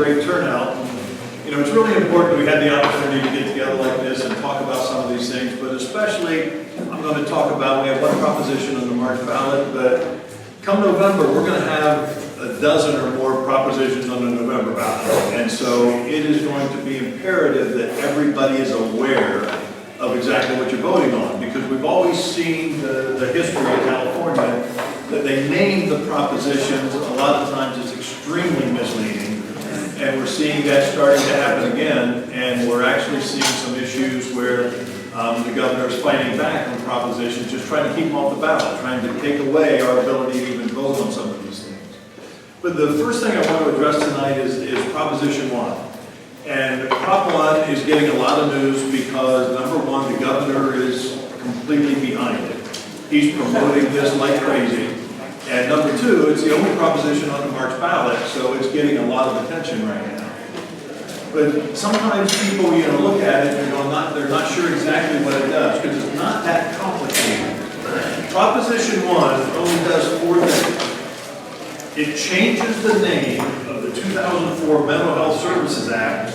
great turnout. You know, it's really important we had the opportunity to get together like this and talk about some of these things, but especially I'm going to talk about, we have one proposition on the March ballot, but come November, we're going to have a dozen or more propositions on the November ballot. And so it is going to be imperative that everybody is aware of exactly what you're voting on, because we've always seen the history of California that they name the propositions. A lot of times it's extremely misleading, and we're seeing that starting to happen again, and we're actually seeing some issues where the governor is fighting back on propositions, just trying to keep them off the ballot, trying to take away our ability to even vote on some of these things. But the first thing I want to address tonight is Proposition 1. And Prop 1 is getting a lot of news because, number one, the governor is completely behind it. He's promoting this like crazy. And number two, it's the only proposition on the March ballot, so it's getting a lot of attention right now. But sometimes people, you know, look at it and they're not sure exactly what it does, because it's not that complicated. Proposition 1 only does 4 things. It changes the name of the 2004 Mental Health Services Act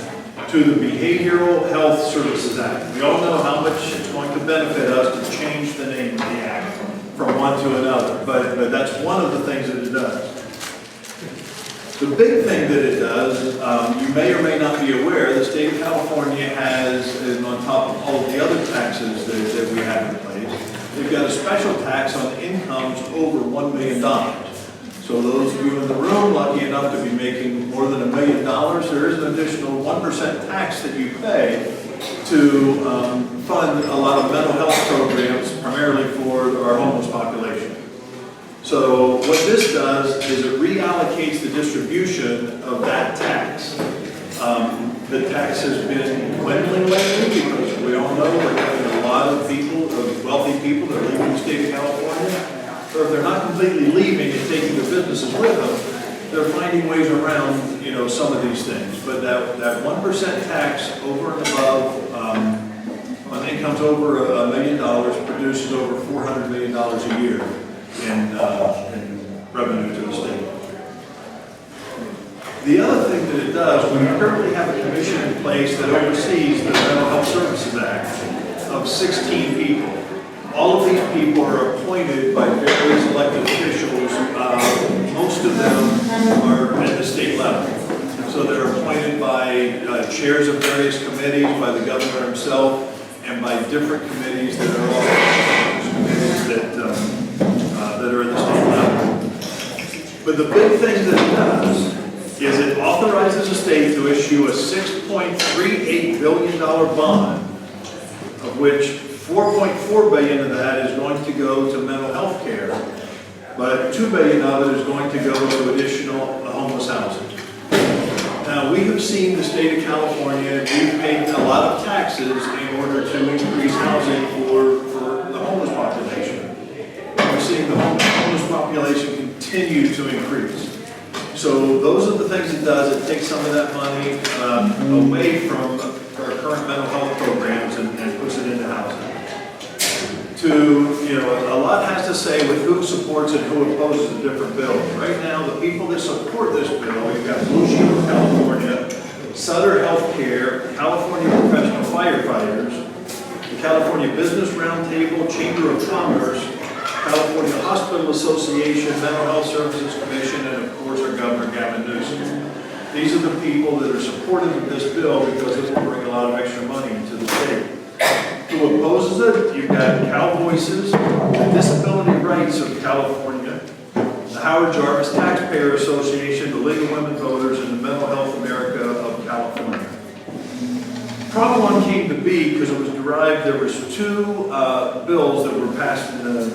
to the Behavioral Health Services Act. We all know how much it's going to benefit us to change the name of the act from one to another, but that's one of the things that it does. The big thing that it does, you may or may not be aware, the state of California has, and on top of all of the other taxes that we have in place, they've got a special tax on incomes over $1 million. So those of you in the room lucky enough to be making more than $1 million, there is an additional 1% tax that you pay to fund a lot of mental health programs, primarily for our homeless population. So what this does is it reallocates the distribution of that tax. The tax has been dwindling lately because we all know we're having a lot of people, of wealthy people that are leaving the state of California. So if they're not completely leaving and taking their businesses with them, they're finding ways around, you know, some of these things. But that 1% tax over and above on incomes over $1 million produces over $400 million a year in revenue to the state. The other thing that it does, we currently have a commission in place that oversees the Mental Health Services Act of 16 people. All of these people are appointed by various elected officials. Most of them are at the state level. So they're appointed by chairs of various committees, by the governor himself, and by different committees that are all committees that are at the state level. But the big thing that it does is it authorizes the state to issue a $6.38 billion bond, of which $4.4 billion of that is going to go to mental health care, but $2 billion of it is going to go to additional homeless housing. Now, we have seen the state of California, we've paid a lot of taxes in order to increase housing for the homeless population. We're seeing the homeless population continue to increase. So those are the things it does. It takes some of that money away from our current mental health programs and puts it into housing. A lot has to say with who supports and who opposes the different bills. Right now, the people that support this bill, we've got Blue Shield of California, Sutter Healthcare, California Professional Firefighters, the California Business Roundtable, Chamber of Commerce, California Hospital Association, Mental Health Services Commission, and of course our Governor Gavin Newsom. These are the people that are supportive of this bill because it will bring a lot of extra money into the state. Who opposes it? You've got Cal Voices, the Disability Rights of California, the Howard Jarvis Taxpayer Association, the League of Women Voters, and the Mental Health America of California. Prop 1 came to be because it was derived, there was 2 bills that were passed in the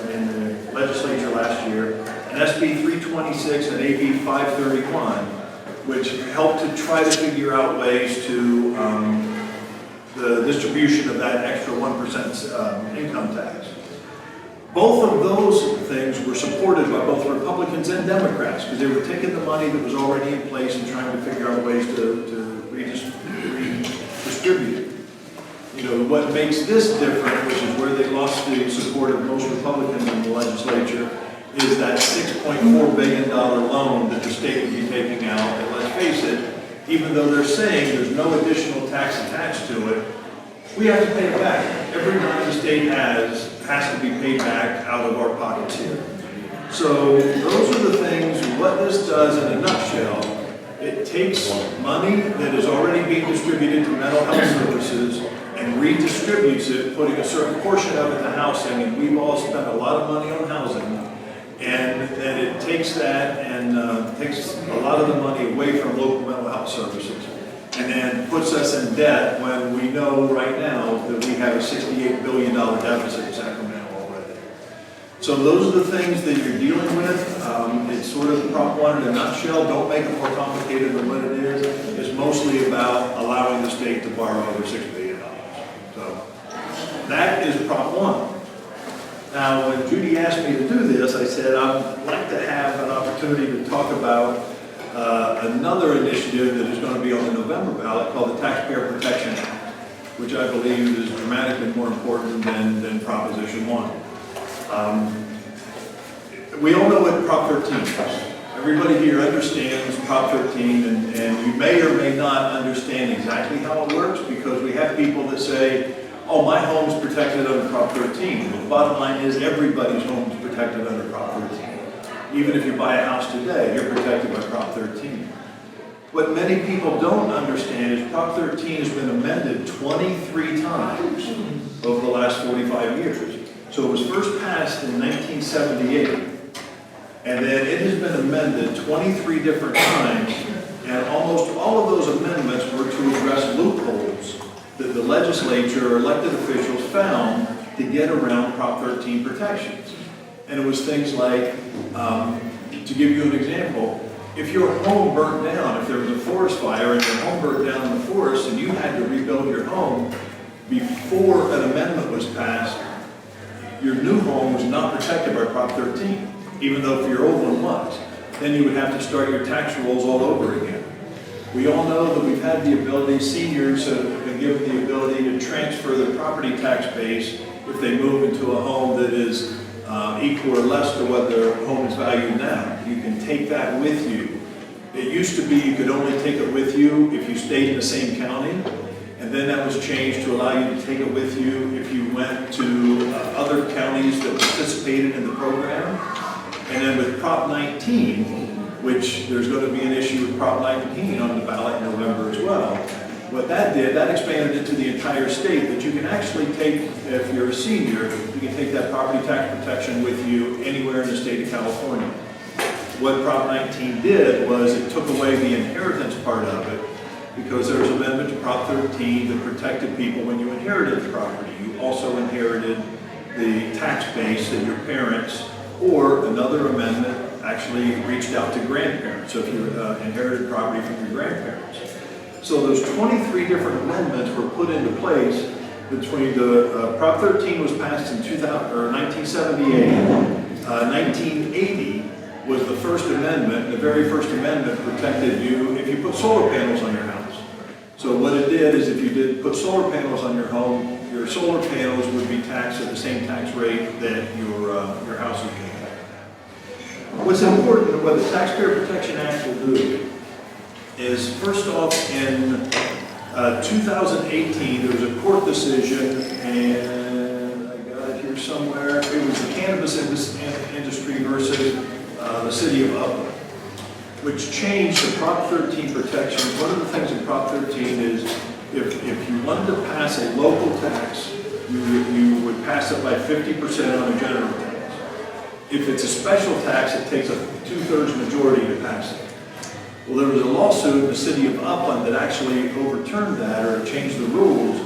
legislature last year, an SB 326 and AB 531, which helped to try to figure out ways to the distribution of that extra 1% income tax. Both of those things were supported by both Republicans and Democrats because they were taking the money that was already in place and trying to figure out ways to redistribute it. You know, what makes this different, which is where they lost the support of most Republicans in the legislature, is that $6.4 billion loan that the state would be taking out. And let's face it, even though they're saying there's no additional tax attached to it, we have to pay it back. Every dime the state has to be paid back out of our pockets here. So those are the things, what this does in a nutshell, it takes money that is already being distributed to mental health services and redistributes it, putting a certain portion of it to housing, and we've all spent a lot of money on housing, and then it takes that and takes a lot of the money away from local mental health services, and then puts us in debt when we know right now that we have a $68 billion deficit in Sacramento already. So those are the things that you're dealing with. It's sort of Prop 1 in a nutshell. Don't make it more complicated than what it is. It's mostly about allowing the state to borrow over $6 billion. So that is Prop 1. Now, when Judy asked me to do this, I said I'd like to have an opportunity to talk about another initiative that is going to be on the November ballot called the Taxpayer Protection Act, which I believe is dramatically more important than Proposition 1. We all know what Prop 13 is. Everybody here understands Prop 13, and you may or may not understand exactly how it works, because we have people that say, oh, my home's protected under Prop 13. Well, the bottom line is everybody's home is protected under Prop 13. Even if you buy a house today, you're protected by Prop 13. What many people don't understand is Prop 13 has been amended 23 times over the last 45 years. So it was first passed in 1978. And then it has been amended 23 different times, and almost all of those amendments were to address loopholes that the legislature or elected officials found to get around Prop 13 protections. And it was things like, to give you an example, if your home burnt down, if there was a forest fire and your home burnt down in the forest and you had to rebuild your home before an amendment was passed, your new home was not protected by Prop 13. Even though if your old one was, then you would have to start your tax rolls all over again. We all know that we've had the ability, seniors have been given the ability to transfer their property tax base if they move into a home that is equal or less to what their home is valued now. You can take that with you. It used to be you could only take it with you if you stayed in the same county, and then that was changed to allow you to take it with you if you went to other counties that participated in the program. And then with Prop 19, which there's going to be an issue with Prop 19 on the ballot in November as well, what that did, that expanded it to the entire state, that you can actually take, if you're a senior, you can take that property tax protection with you anywhere in the state of California. What Prop 19 did was it took away the inheritance part of it, because there was an amendment to Prop 13 that protected people when you inherited the property. You also inherited the tax base that your parents, or another amendment actually reached out to grandparents, so if you inherited property from your grandparents. So those 23 different amendments were put into place between the, Prop 13 was passed in 1978, 1980 was the first amendment. The very first amendment protected you if you put solar panels on your house. So what it did is if you did put solar panels on your home, your solar panels would be taxed at the same tax rate that your house is being taxed. What's important, what the Taxpayer Protection Act will do is, first off, in 2018, there was a court decision, and I got it here somewhere. It was the cannabis industry versus the city of Upland, which changed the Prop 13 protections. One of the things in Prop 13 is if you wanted to pass a local tax, you would pass it by 50% on a general tax. If it's a special tax, it takes a 2/3 majority to pass it. Well, there was a lawsuit in the city of Upland that actually overturned that, or changed the rules,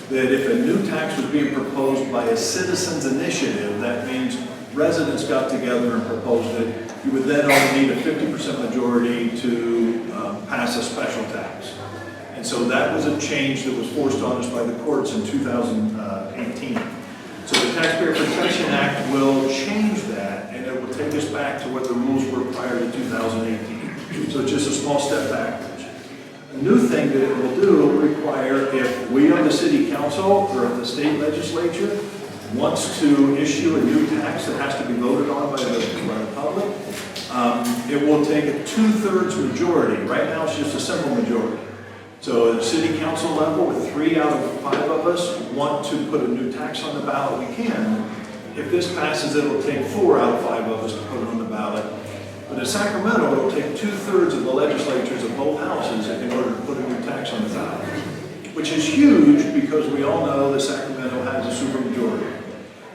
that if a new tax was being proposed by a citizen's initiative, that means residents got together and proposed it, you would then only need a 50% majority to pass a special tax. And so that was a change that was forced on us by the courts in 2018. So the Taxpayer Protection Act will change that, and it will take us back to what the rules were prior to 2018. So it's just a small step backwards. A new thing that it will do will require, if we on the city council or the state legislature wants to issue a new tax that has to be voted on by the public, It will take a 2/3 majority. Right now, it's just a simple majority. So at the city council level, if 3 out of 5 of us want to put a new tax on the ballot, we can. If this passes, it'll take 4 out of 5 of us to put it on the ballot. But in Sacramento, it'll take 2/3 of the legislatures of both houses in order to put a new tax on the ballot, which is huge because we all know that Sacramento has a supermajority.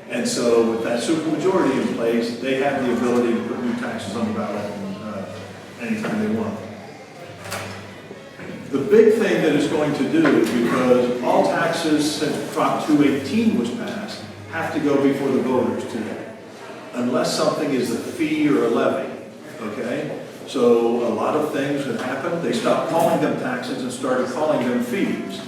And so with that supermajority in place, they have the ability to put new taxes on the ballot anytime they want. The big thing that it's going to do, because all taxes since Prop 218 was passed, have to go before the voters today, unless something is a fee or a levy, okay? So a lot of things that happened, they stopped calling them taxes and started calling them fees.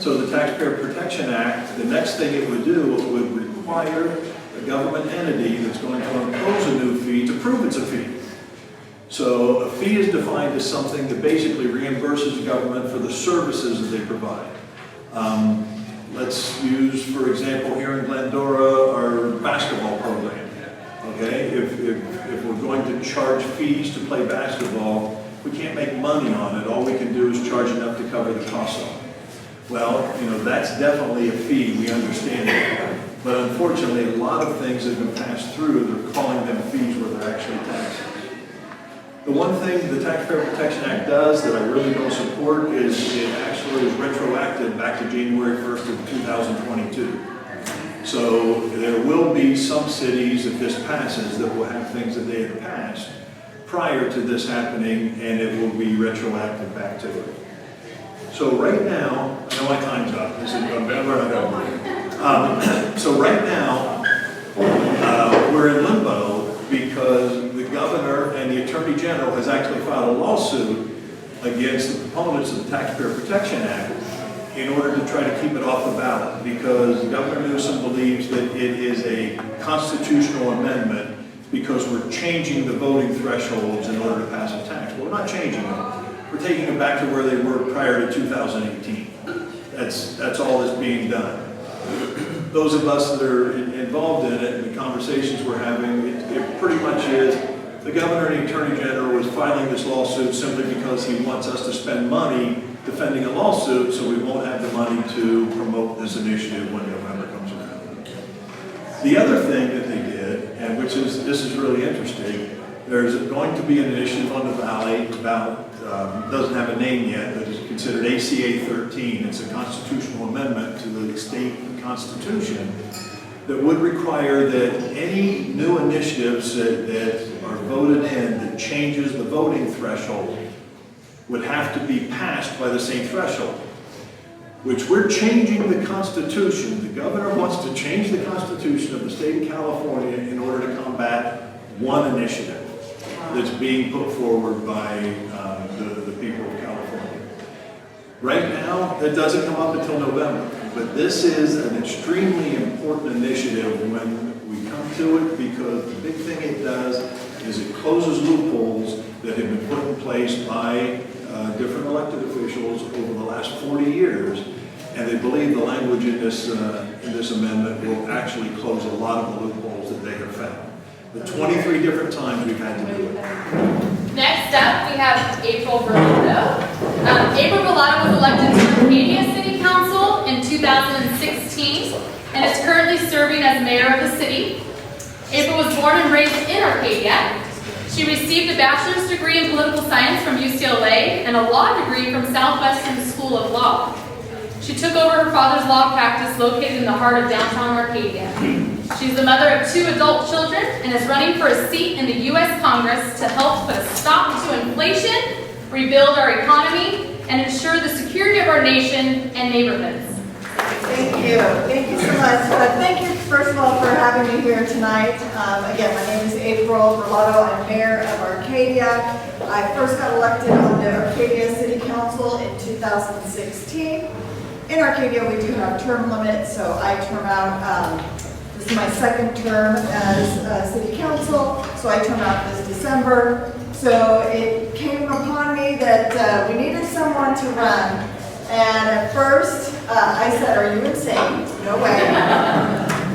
So the Taxpayer Protection Act, the next thing it would do, it would require a government entity that's going to impose a new fee to prove it's a fee. So a fee is defined as something that basically reimburses the government for the services that they provide. Let's use, for example, here in Glendora, our basketball program. Okay, if we're going to charge fees to play basketball, we can't make money on it. All we can do is charge enough to cover the costs of it. Well, you know, that's definitely a fee, we understand it. But unfortunately, a lot of things that have been passed through, they're calling them fees where they're actually taxes. The one thing the Taxpayer Protection Act does that I really don't support is it actually is retroactive back to January 1st of 2022. So there will be some cities, if this passes, that will have things that they had passed prior to this happening, and it will be retroactive back to it. So right now, I know my time's up. This is going to so right now, we're in limbo because the governor and the attorney general has actually filed a lawsuit against the proponents of the Taxpayer Protection Act in order to try to keep it off the ballot, because Governor Newsom believes that it is a constitutional amendment because we're changing the voting thresholds in order to pass a tax. Well, we're not changing them. We're taking them back to where they were prior to 2018. That's all that's being done. Those of us that are involved in it and the conversations we're having, it pretty much is the governor and the attorney general was filing this lawsuit simply because he wants us to spend money defending a lawsuit, so we won't have the money to promote this initiative when November comes around. The other thing that they did, and this is really interesting, there's going to be an initiative on the Valley about, doesn't have a name yet, but it's considered ACA 13. It's a constitutional amendment to the state constitution that would require that any new initiatives that are voted in that changes the voting threshold would have to be passed by the same threshold, which we're changing the Constitution. The governor wants to change the Constitution of the state of California in order to combat one initiative that's being put forward by the people of California. Right now, it doesn't come up until November, but this is an extremely important initiative when we come to it, because the big thing it does is it closes loopholes that have been put in place by different elected officials over the last 40 years, and they believe the language in this amendment will actually close a lot of the loopholes that they have found. The 23 different times we've had to do it. Next up, we have April Verlato. April Verlato was elected to Arcadia City Council in 2016 and is currently serving as mayor of the city. April was born and raised in Arcadia. She received a bachelor's degree in political science from UCLA and a law degree from Southwestern School of Law. She took over her father's law practice located in the heart of downtown Arcadia. She's the mother of 2 adult children and is running for a seat in the U.S. Congress to help put a stop to inflation, rebuild our economy, and ensure the security of our nation and neighborhoods. Thank you. Thank you so much. Thank you, first of all, for having me here tonight. Again, my name is April Verlato. I'm mayor of Arcadia. I first got elected on the Arcadia City Council in 2016. In Arcadia, we do have term limits, so I term out, this is my second term as city council, so I term out this December. So it came upon me that we needed someone to run. And at first, I said, "Are you insane? No way."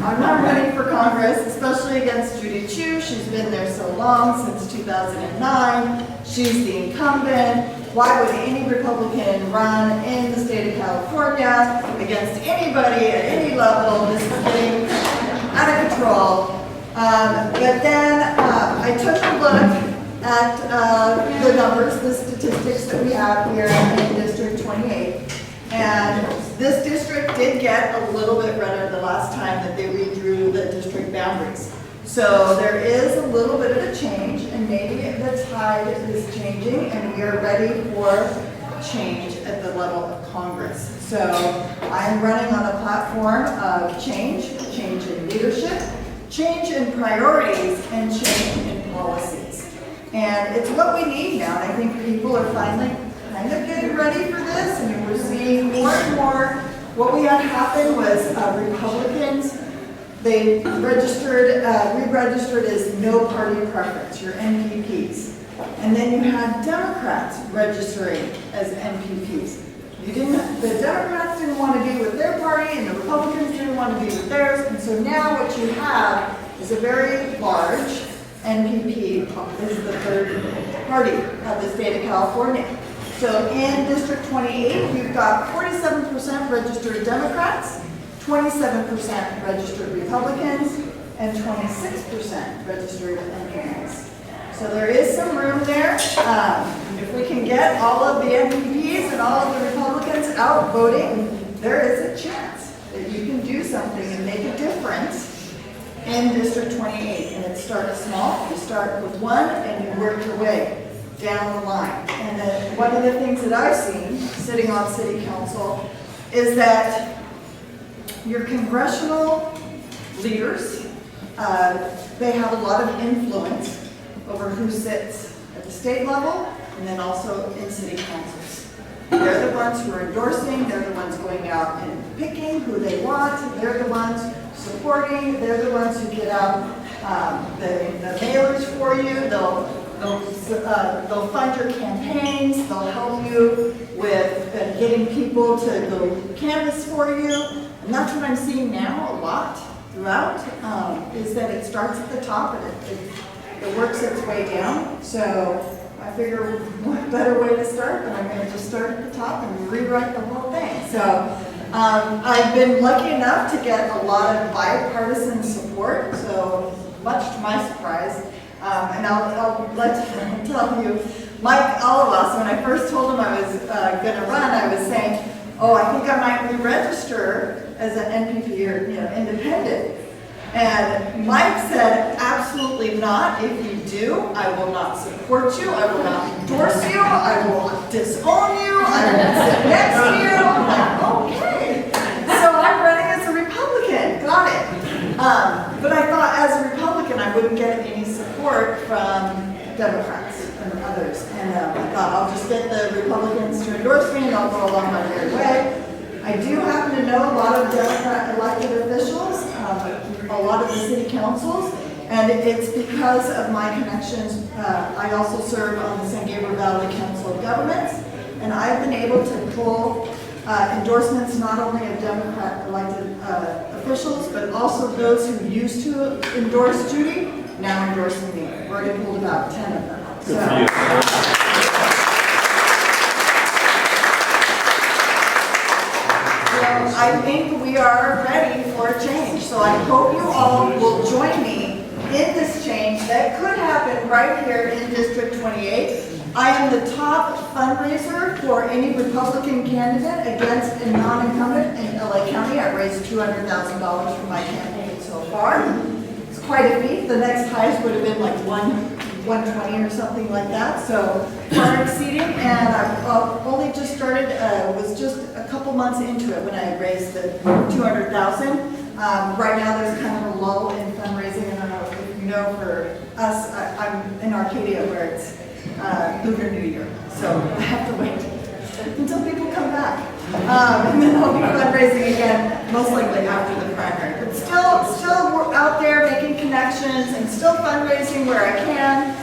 I'm not running for Congress, especially against Judy Chu. She's been there so long, since 2009. She's the incumbent. Why would any Republican run in the state of California against anybody at any level? This is getting out of control. But then I took a look at the numbers, the statistics that we have here in District 28. And this district did get a little bit redder the last time that they redrew the district boundaries. So there is a little bit of a change, and maybe the tide is changing, and we are ready for change at the level of Congress. So I'm running on a platform of change in leadership, change in priorities, and change in policies. And it's what we need now, and I think people are finally kind of getting ready for this. I mean, we're seeing more and more. What we had happen was Republicans, they registered, re-registered as no party preference, your NPPs. And then you had Democrats registering as NPPs. The Democrats didn't want to be with their party, and the Republicans didn't want to be with theirs. And so now what you have is a very large NPP, this is the third party of the state of California. So in District 28, you've got 47% registered Democrats, 27% registered Republicans, and 26% registered Independents. So there is some room there. If we can get all of the MPPs and all of the Republicans out voting, there is a chance that you can do something and make a difference in District 28. And it starts small. You start with one and you work your way down the line. And then one of the things that I've seen sitting on city council is that your congressional leaders, they have a lot of influence over who sits at the state level and then also in city councils. They're the ones who are endorsing, they're the ones going out and picking who they want, they're the ones supporting, they're the ones who get out the mailers for you, they'll fund your campaigns, they'll help you with getting people to go canvass for you. And that's what I'm seeing now a lot throughout, is that it starts at the top and it works its way down. So I figure what better way to start than I'm going to just start at the top and rewrite the whole thing. So I've been lucky enough to get a lot of bipartisan support, so much to my surprise. And I'll tell you, Mike Elias, when I first told him I was going to run, I was saying, oh, I think I might re-register as an NPP or independent. And Mike said, absolutely not. If you do, I will not support you. I will not endorse you. I will disown you. I will sit next to you. I'm like, okay. So I'm running as a Republican. Got it. But I thought as a Republican, I wouldn't get any support from Democrats and others. And I thought I'll just get the Republicans to endorse me and I'll go along my merry way. I do happen to know a lot of Democrat elected officials, a lot of the city councils, and it's because of my connections. I also serve on the San Gabriel Valley Council of Governments, and I've been able to pull endorsements not only of Democrat elected officials, but also those who used to endorse Judy, now endorsing me. We've already pulled about 10 of them. Good for you. I think we are ready for a change. So I hope you all will join me in this change that could happen right here in District 28. I am the top fundraiser for any Republican candidate against a non-incumbent in LA County. I've raised $200,000 for my campaign so far. It's quite a feat. The next highest would have been like 120 or something like that. So far exceeding, and I've only just started, was just a couple months into it when I raised the $200,000. Right now there's kind of a lull in fundraising. I don't know if you know, for us, I'm in Arcadia where it's Lunar New Year. So I have to wait until people come back. And then I'll be fundraising again, most likely after the primary. But still we're out there making connections and still fundraising where I can.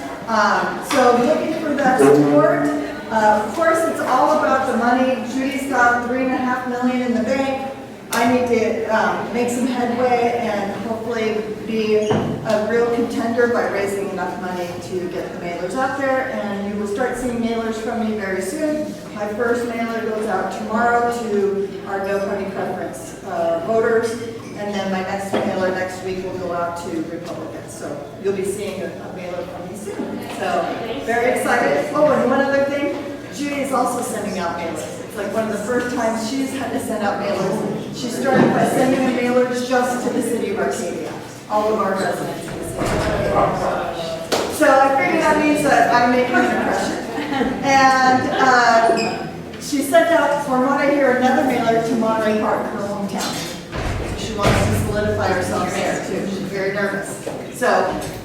So looking for that support. Of course, it's all about the money. Judy's got $3.5 million in the bank. I I need to make some headway and hopefully be a real contender by raising enough money to get the mailers out there. And you will start seeing mailers from me very soon. My first mailer goes out tomorrow to our no party preference voters. And then my next mailer next week will go out to Republicans. So you'll be seeing a mailer from me soon. So very excited. Oh, and one other thing, Judy is also sending out mailers. It's like one of the first times she's had to send out mailers. She started by sending a mailer just to the city of Arcadia, all of our residents in the city of Arcadia. So I figured that means that I'm making an impression. And she sent out, from what I hear, another mailer to Monterey Park, her hometown. She wants to solidify herself there too. She's very nervous. So,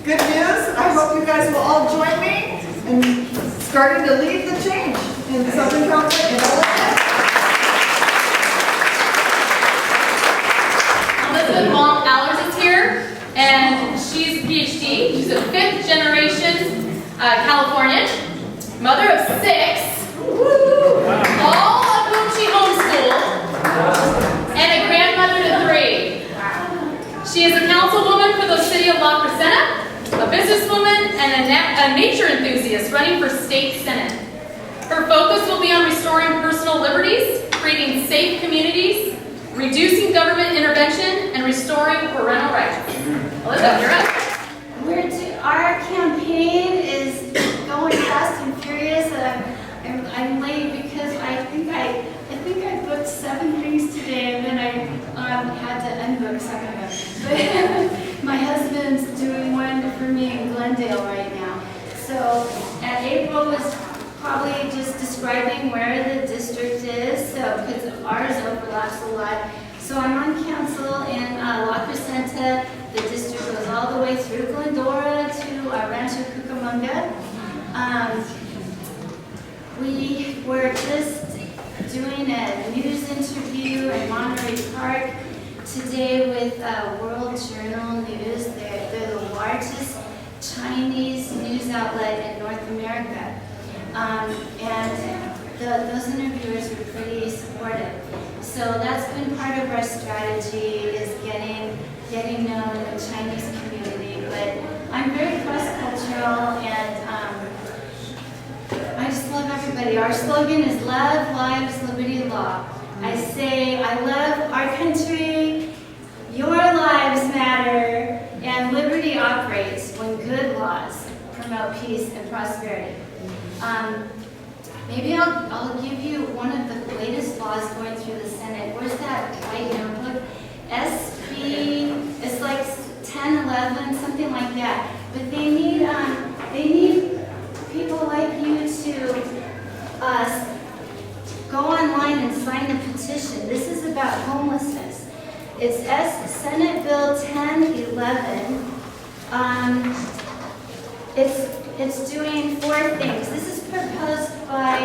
good news. I hope you guys will all join me in starting to lead the change in Southern California. Elizabeth Wong is here, and she's a PhD. She's a fifth generation Californian, mother of 6, all of whom she homeschooled, and a grandmother to 3. She is a councilwoman for the city of La Crescenta, a businesswoman, and a nature enthusiast running for state senate. Her focus will be on restoring personal liberties, creating safe communities, reducing government intervention, and restoring parental rights. Elizabeth, you're up. Our campaign is going fast and furious. I'm late because I think I booked 7 things today, and then I had to unbook some of them. But my husband's doing one for me in Glendale right now. So, and April was probably just describing where the district is, so because ours overlaps a lot. So I'm on council in La Crescenta. The district goes all the way through Glendora to Rancho Cucamonga. We were just doing a news interview in Monterey Park today with World Journal News. They're the largest Chinese news outlet in North America. And those interviewers were pretty supportive. So that's been part of our strategy, is getting known in the Chinese community. But I'm very cross-cultural, and I just love everybody. Our slogan is love, lives, liberty, law. I say I love our country, your lives matter, and liberty operates when good laws promote peace and prosperity. Maybe I'll give you one of the latest laws going through the Senate. Where's that white notebook? SB, it's like 1011, something like that. But they need people like you to go online and sign the petition. This is about homelessness. It's Senate Bill 1011. It's doing 4 things. This is proposed by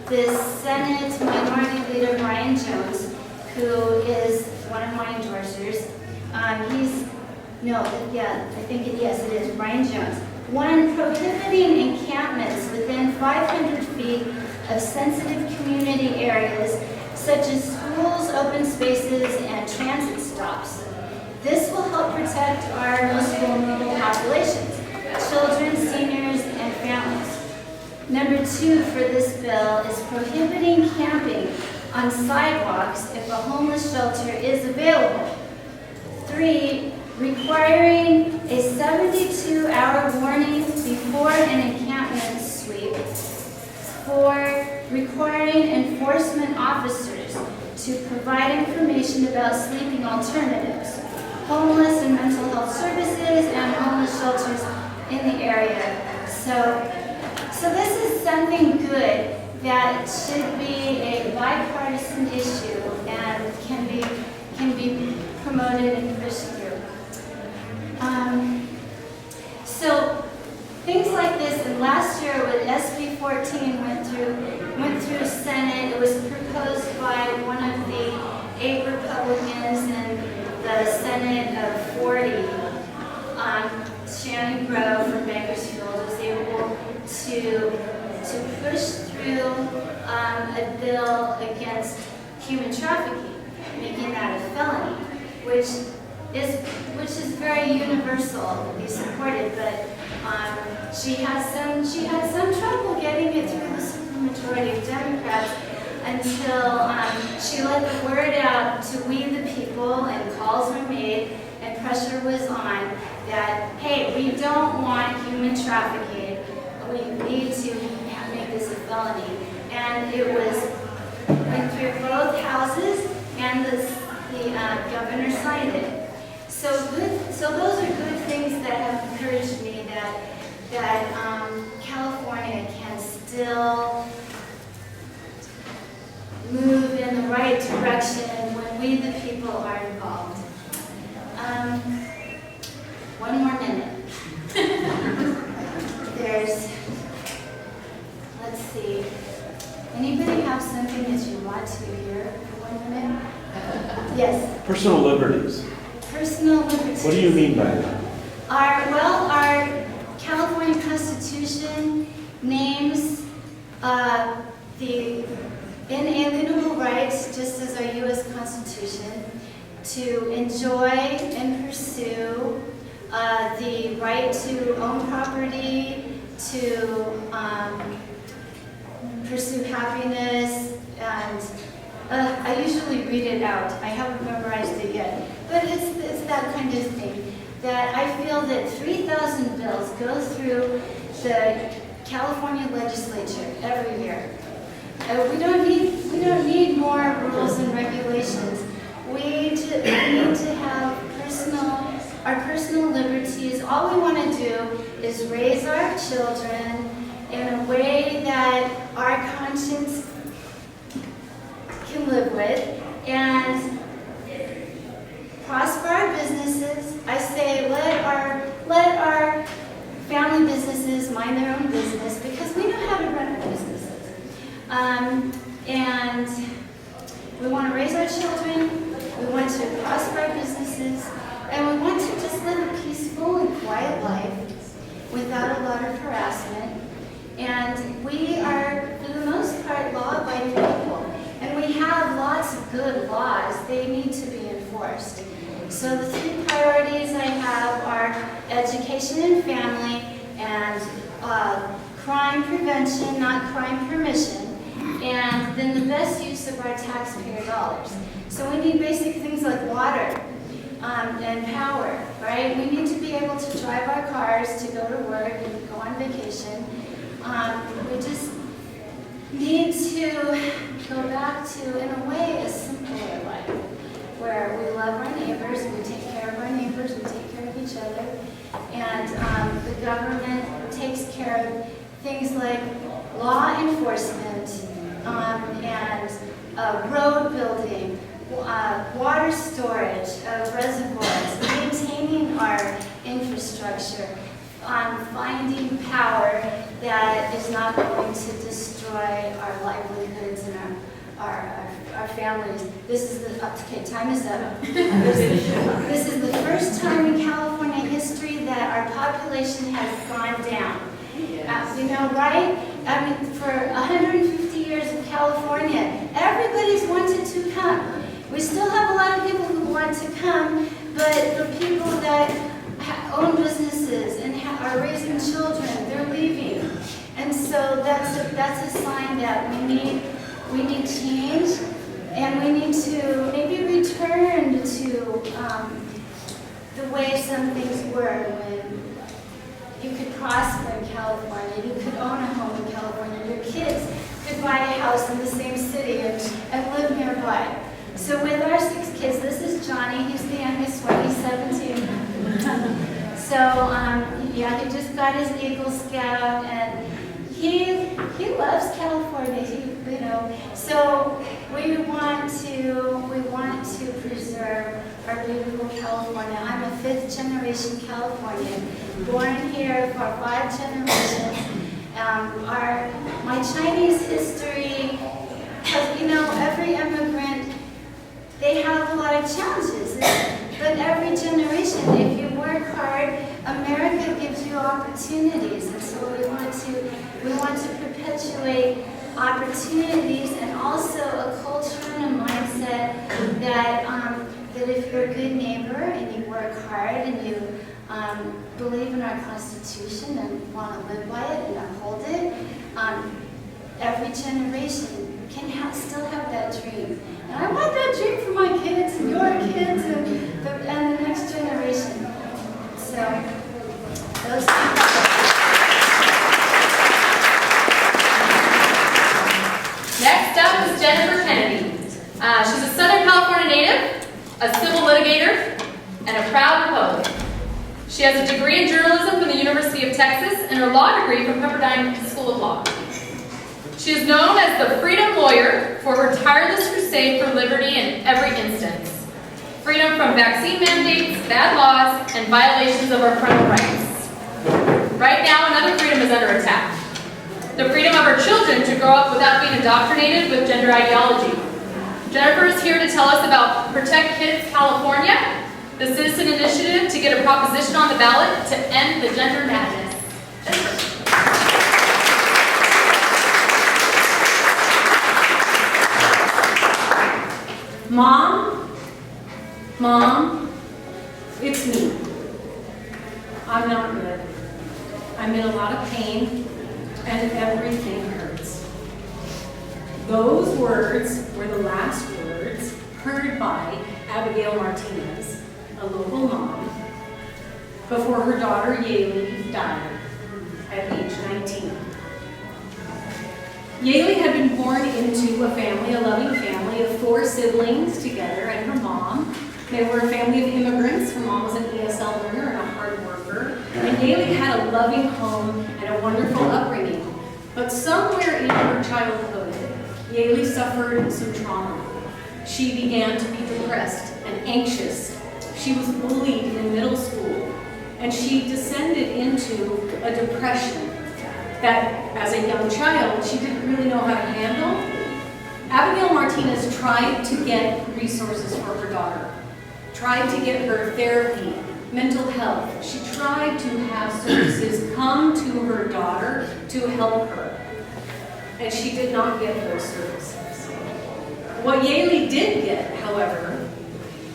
the Senate Minority Leader Brian Jones, who is one of my endorsers. Yes, it is Brian Jones. 1, prohibiting encampments within 500 feet of sensitive community areas, such as schools, open spaces, and transit stops. This will help protect our most vulnerable populations, children, seniors, and families. Number 2 for this bill is prohibiting camping on sidewalks if a homeless shelter is available. 3, requiring a 72-hour warning before an encampment sweep. 4, requiring enforcement officers to provide information about sleeping alternatives, homeless and mental health services, and homeless shelters in the area. So this is something good that should be a bipartisan issue and can be promoted and pushed through. So things like this, and last year when SB 14 went through Senate, it was proposed by one of the 8 Republicans in the Senate of 40. Shannon Grove from Bakersfield was able to push through a bill against human trafficking. making that a felony, which is very universally supported, but she had some trouble getting it through the supermajority of Democrats until she let the word out to we the people, and calls were made and pressure was on that, hey, we don't want human trafficking, we need to make this a felony. And it went through both houses, and the governor signed it. So those are good things that have encouraged me that California can still move in the right direction when we the people are involved. 1 more minute. Let's see. Anybody have something that you want to hear for 1 minute? Yes. Personal liberties. Personal liberties. What do you mean by that? Our California Constitution names the inalienable rights, just as our U.S. Constitution, to enjoy and pursue the right to own property, to pursue happiness, and I usually read it out. I haven't memorized it yet, but it's that kind of thing. That I feel that 3,000 bills go through the California legislature every year. We don't need more rules and regulations. We need to have our personal liberties. All we want to do is raise our children in a way that our conscience can live with, and prosper our businesses. I say let our family businesses mind their own business, because we know how to run our businesses. And we want to raise our children, we want to prosper our businesses, and we want to just live a peaceful and quiet life without a lot of harassment. And we are, for the most part, law-abiding people. And we have lots of good laws. They need to be enforced. So the 3 priorities I have are education and family, and crime prevention, not crime permission, and then the best use of our taxpayer dollars. So we need basic things like water and power, right? We need to be able to drive our cars to go to work and go on vacation. We just need to go back to, in a way, a simpler life, where we love our neighbors, we take care of our neighbors, we take care of each other, and the government takes care of things like law enforcement and road building, water storage of reservoirs, maintaining our infrastructure, finding power that is not going to destroy our livelihoods and our families. This is okay, time is up. This is the first time in California history that our population has gone down. You know, right? I mean, for 150 years of California, everybody's wanted to come. We still have a lot of people who want to come, but the people that own businesses and are raising children, they're leaving. And so that's a sign that we need change, and we need to maybe return to the way some things were when you could prosper in California, you could own a home in California, your kids could buy a house in the same city and live nearby. So with our 6 kids, this is Johnny, he's the youngest one, he's 17. So yeah, he just got his Eagle Scout, and he loves California, you know. So we want to preserve our beautiful California. I'm a 5th generation Californian, born here for 5 generations. My Chinese history, because you know, every immigrant, they have a lot of challenges, but every generation, if you work hard, America gives you opportunities. And so So we want to perpetuate opportunities and also a culture and a mindset that that if you're a good neighbor and you work hard and you believe in our Constitution and want to live by it and uphold it, every generation can still have that dream. And I want that dream for my kids and your kids and the next generation. So, those Next up is Jennifer Kennedy. She's a Southern California native, a civil litigator, and a proud Republican. She has a degree in journalism from the University of Texas and her law degree from Pepperdine School of Law. She is known as the Freedom Lawyer for her tireless crusade for liberty in every instance. Freedom from vaccine mandates, bad laws, and violations of our parental rights. Right now, another freedom is under attack. The freedom of our children to grow up without being indoctrinated with gender ideology. Jennifer is here to tell us about Protect Kids California, the citizen initiative to get a proposition on the ballot to end the gender madness. Jennifer. Mom, it's me. I'm not good. I'm in a lot of pain, and everything hurts. Those words were the last words heard by Abigail Martinez, a local mom, before her daughter Yaley died at age 19. Yaley had been born into a family, a loving family of 4 siblings together and her mom. They were a family of immigrants. Her mom was an ESL learner and a hard worker. And Yaley had a loving home and a wonderful upbringing. But somewhere in her childhood, Yaley suffered some trauma. She began to be depressed and anxious. She was bullied in middle school. And she descended into a depression that, as a young child, she didn't really know how to handle. Abigail Martinez tried to get resources for her daughter, tried to get her therapy, mental health. She tried to have services come to her daughter to help her, and she did not get those services. What Yaley did get, however,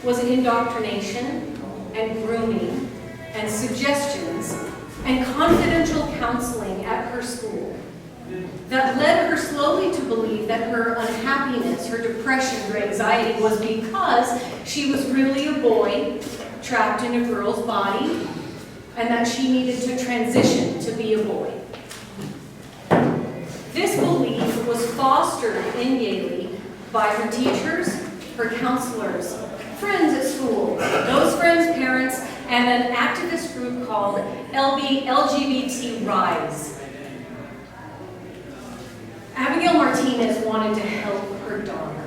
was indoctrination and grooming and suggestions and confidential counseling at her school that led her slowly to believe that her unhappiness, her depression, her anxiety was because she was really a boy trapped in a girl's body and that she needed to transition to be a boy. This belief was fostered in Yaley by her teachers, her counselors, friends at school, those friends' parents, and an activist group called LGBT Rise. Abigail Martinez wanted to help her daughter,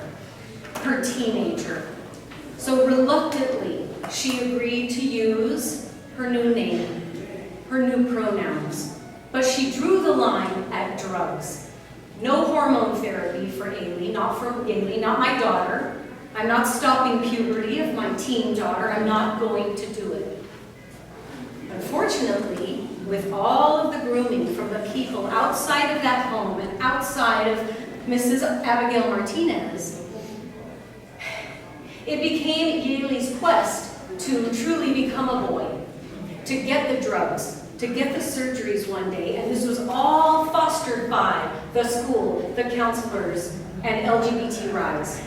her teenager. So reluctantly, she agreed to use her new name, her new pronouns. But she drew the line at drugs. No hormone therapy for Yaley, not my daughter. I'm not stopping puberty of my teen daughter. I'm not going to do it. Unfortunately, with all of the grooming from the people outside of that home and outside of Mrs. Abigail Martinez, it became Yaley's quest to truly become a boy, to get the drugs, to get the surgeries one day, and this was all fostered by the school, the counselors, and LGBT Rise.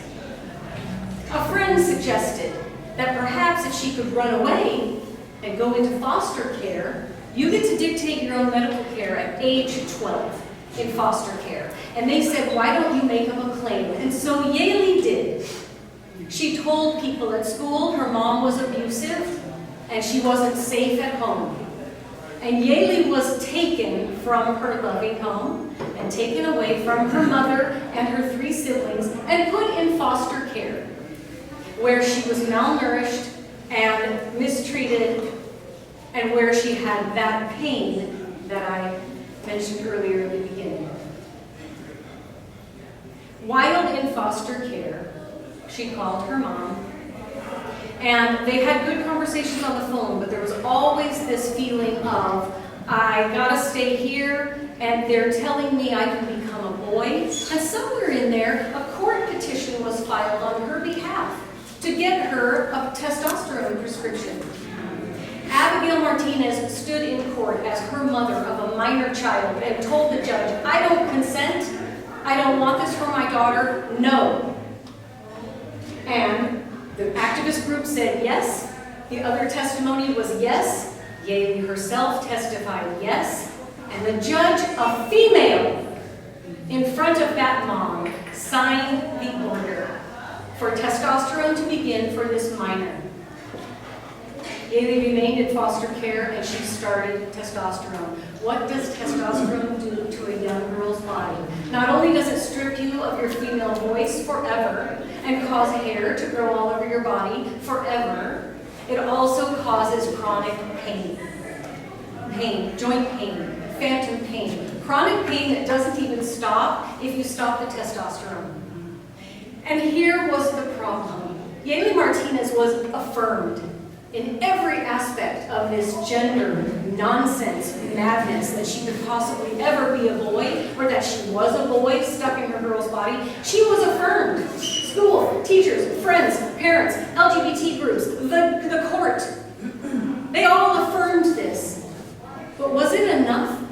A friend suggested that perhaps if she could run away and go into foster care, you get to dictate your own medical care at age 12 in foster care. And they said, why don't you make up a claim? And so Yaley did. She told people at school her mom was abusive and she wasn't safe at home. And Yaley was taken from her loving home and taken away from her mother and her 3 siblings and put in foster care, where she was malnourished and mistreated and where she had that pain that I mentioned earlier in the beginning. While in foster care, she called her mom, and they had good conversations on the phone, but there was always this feeling of I gotta stay here, and they're telling me I can become a boy. And somewhere in there, a court petition was filed on her behalf to get her a testosterone prescription. Abigail Martinez stood in court as her mother of a minor child and told the judge, I don't consent, I don't want this for my daughter, no. And the activist group said yes, the other testimony was yes, Yaley herself testified yes, and the judge, a female, in front of that mom, signed the order for testosterone to begin for this minor. Yaley remained in foster care and she started testosterone. What does testosterone do to a young girl's body? Not only does it strip you of your female voice forever and cause hair to grow all over your body forever, it also causes chronic pain. Pain, joint pain, phantom pain, chronic pain that doesn't even stop if you stop the testosterone. And here was the problem. Yaley Martinez was affirmed in every aspect of this gender nonsense madness that she could possibly ever be a boy or that she was a boy stuck in her girl's body. She was affirmed. School, teachers, friends, parents, LGBT groups, the court, they all affirmed this. But was it enough?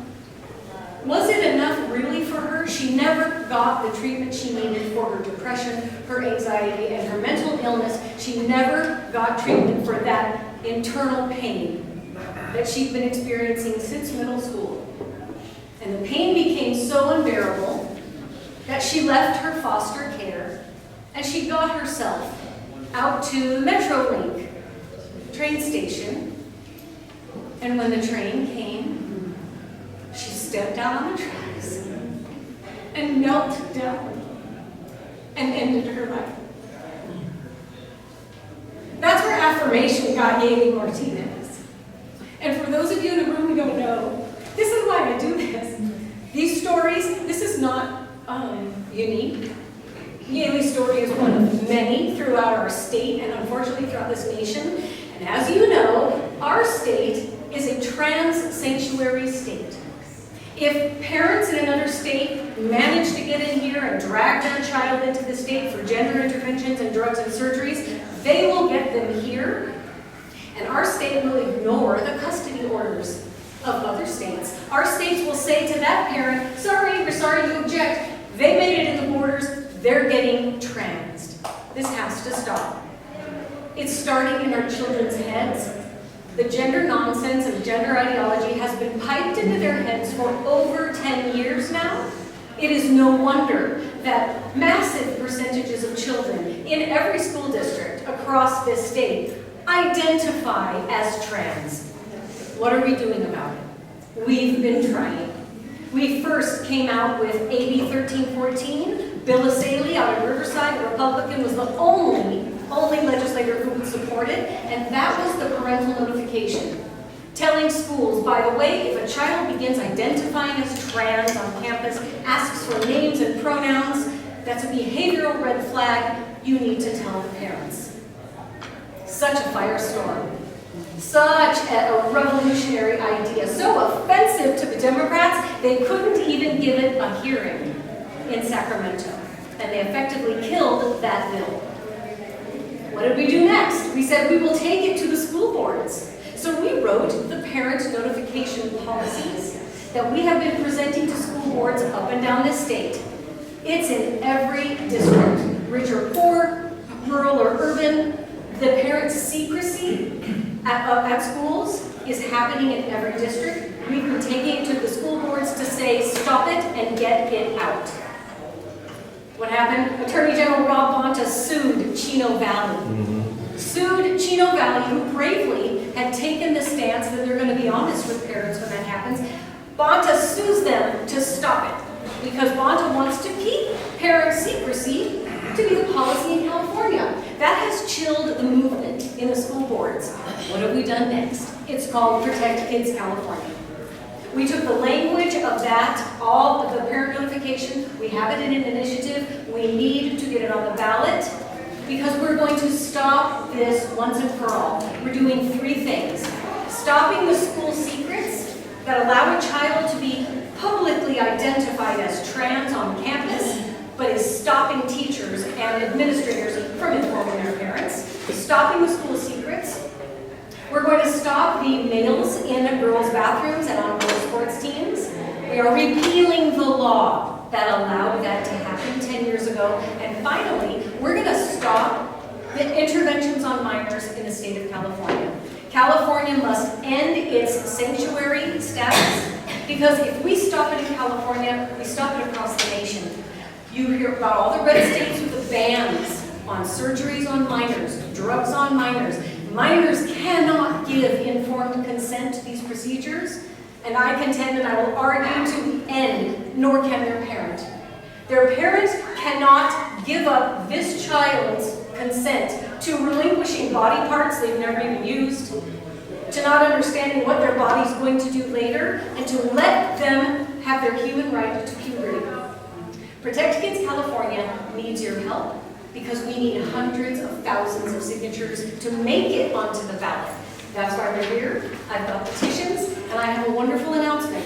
Was it enough really for her? She never got the treatment she needed for her depression, her anxiety, and her mental illness. She never got treatment for that internal pain that she'd been experiencing since middle school. And the pain became so unbearable that she left her foster care and she got herself out to the Metrolink train station. And when the train came, she stepped out on the tracks and knelt down and ended her life. That's where affirmation got Yaley Martinez. And for those of you in the room who don't know, this is why I do this. These stories, this is not unique. Yaley's story is one of many throughout our state and unfortunately throughout this nation. And as you know, our state is a trans sanctuary state. If parents in another state manage to get in here and drag their child into the state for gender interventions and drugs and surgeries, they will get them here. And our state will ignore the custody orders of other states. Our states will say to that parent, sorry, we're sorry to object. They made it in the borders, they're getting transed. This has to stop. It's starting in our children's heads. The gender nonsense and gender ideology has been piped into their heads for over 10 years now. It is no wonder that massive percentages of children in every school district across this state identify as trans. What are we doing about it? We've been trying. We first came out with AB 1314. Bill Asaley out of Riverside, a Republican, was the only legislator who would support it, and that was the parental notification. Telling schools, by the way, if a child begins identifying as trans on campus, asks for names and pronouns, that's a behavioral red flag, you need to tell the parents. Such a firestorm. Such a revolutionary idea. So offensive to the Democrats, they couldn't even give it a hearing in Sacramento. And they effectively killed that bill. What did we do next? We said we will take it to the school boards. So we wrote the parent notification policies that we have been presenting to school boards up and down this state. It's in every district, rich or poor, rural or urban. The parent secrecy at schools is happening in every district. We've been taking it to the school boards to say, stop it and get it out. What happened? Attorney General Rob Bonta sued Chino Valley. Sued Chino Valley, who bravely had taken the stance that they're going to be honest with parents when that happens. Bonta sues them to stop it because Bonta wants to keep parent secrecy to be the policy in California. That has chilled the movement in the school boards. What have we done next? It's called Protect Kids California. We took the language of that, all of the parent notification, we have it in an initiative, we need to get it on the ballot because we're going to stop this once and for all. We're doing three things. Stopping the school secrets, that allow a child to be publicly identified as trans on campus, but is stopping teachers and administrators from informing their parents, stopping the school secrets. We're going to stop the males in girls' bathrooms and on girls' sports teams. We are repealing the law that allowed that to happen 10 years ago. And finally, we're going to stop the interventions on minors in the state of California. California must end its sanctuary status, because if we stop it in California, we stop it across the nation. You hear about all the red states with the bans on surgeries on minors, drugs on minors. Minors cannot give informed consent to these procedures, and I contend and I will argue to end, nor can their parent. Their parents cannot give up this child's consent to relinquishing body parts they've never even used, to not understanding what their body's going to do later, and to let them have their human right to puberty. Protect Kids California needs your help, because we need hundreds of thousands of signatures to make it onto the ballot. That's why we're here. I've got petitions, and I have a wonderful announcement.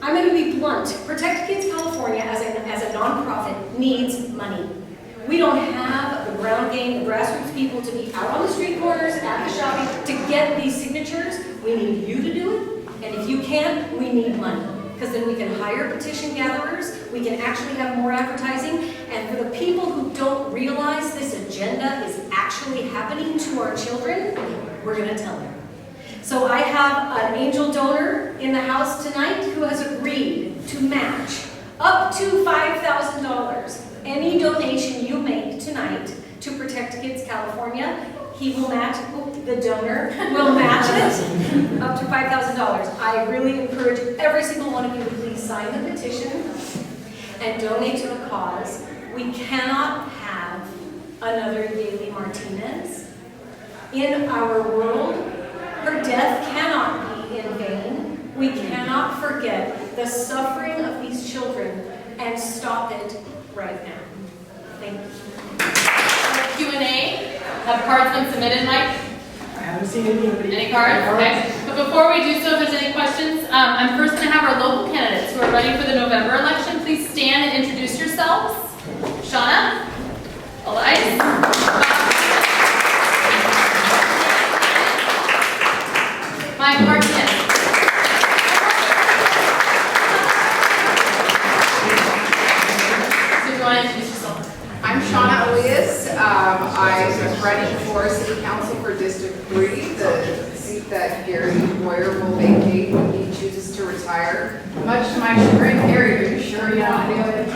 I'm going to be blunt. Protect Kids California as a nonprofit needs money. We don't have the ground game, the grassroots people to be out on the street corners, at the shopping, to get these signatures. We need you to do it, and if you can't, we need money. Because then we can hire petition gatherers, we can actually have more advertising, and for the people who don't realize this agenda is actually happening to our children, we're going to tell them. So I have an angel donor in the house tonight who has agreed to match up to $5,000 any donation you make tonight to Protect Kids California. He will match, the donor will match it up to $5,000. I really encourage every single one of you to please sign the petition and donate to the cause. We cannot have another Daily Martinez in our world. Her death cannot be in vain. We cannot forget the suffering of these children and stop it right now. Thank you. Q&A. Have cards been submitted, Mike? I haven't seen any. Any cards? Okay. But before we do so, if there's any questions, I'm first going to have our local candidates who are running for the November election. Please stand and introduce yourselves. Shaunna, Elias, Mike Martinez. So if you want to introduce yourself. I'm Shaunna Elias. I'm running for City Council for District 3, the seat that Gary Boyer will vacate when he chooses to retire. Much to my chagrin, Gary, are you sure you want to do it?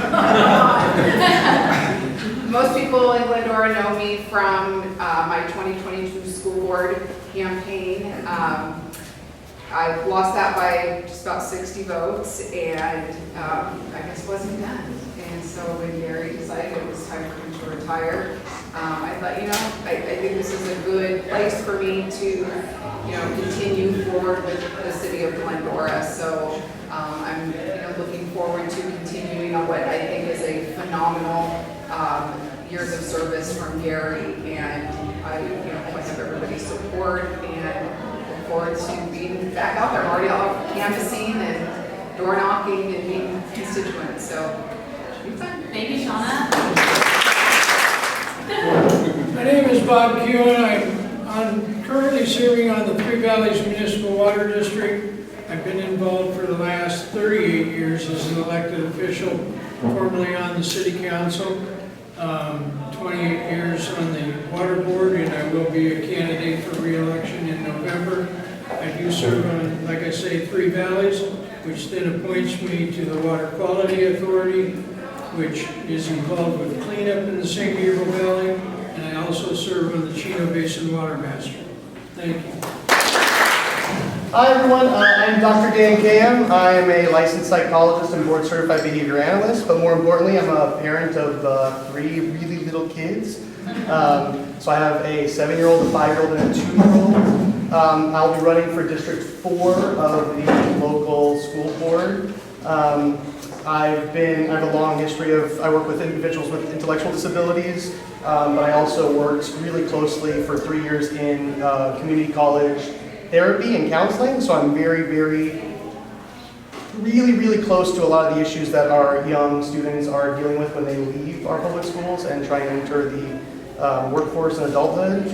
Most people in Glendora know me from my 2022 school board campaign. I lost that by just about 60 votes, and I guess wasn't done. And so when Gary decided it was time for him to retire, I thought, I think this is a good place for me to, continue forward with the city of Glendora. So I'm, looking forward to continuing on what I think is a phenomenal years of service from Gary, and I, hope I have everybody's support and look forward to being back out there. I'm already out canvassing and door knocking and meeting constituents. So. Thank you, Shaunna. My name is Bob Kewen. I'm currently serving on the Three Valleys Municipal Water District. I've been involved for the last 38 years as an elected official, formerly on the City Council, 28 years on the Water Board, and I will be a candidate for re-election in November. I do serve on, like I say, Three Valleys, which then appoints me to the Water Quality Authority, which is involved with cleanup in the San Gabriel Valley, and I also serve on the Chino Basin Water Master. Thank you. Hi everyone, I'm Dr. Dan Cayem. I am a licensed psychologist and board certified behavior analyst, but more importantly, I'm a parent of 3 really little kids. So I have a 7-year-old, a 5-year-old, and a 2-year-old. I'll be running for District 4 of the local school board. I have a long history I work with individuals with intellectual disabilities, but I also worked really closely for 3 years in community college therapy and counseling, so I'm very, very really, really close to a lot of the issues that our young students are dealing with when they leave our public schools and try and enter the workforce and adulthood.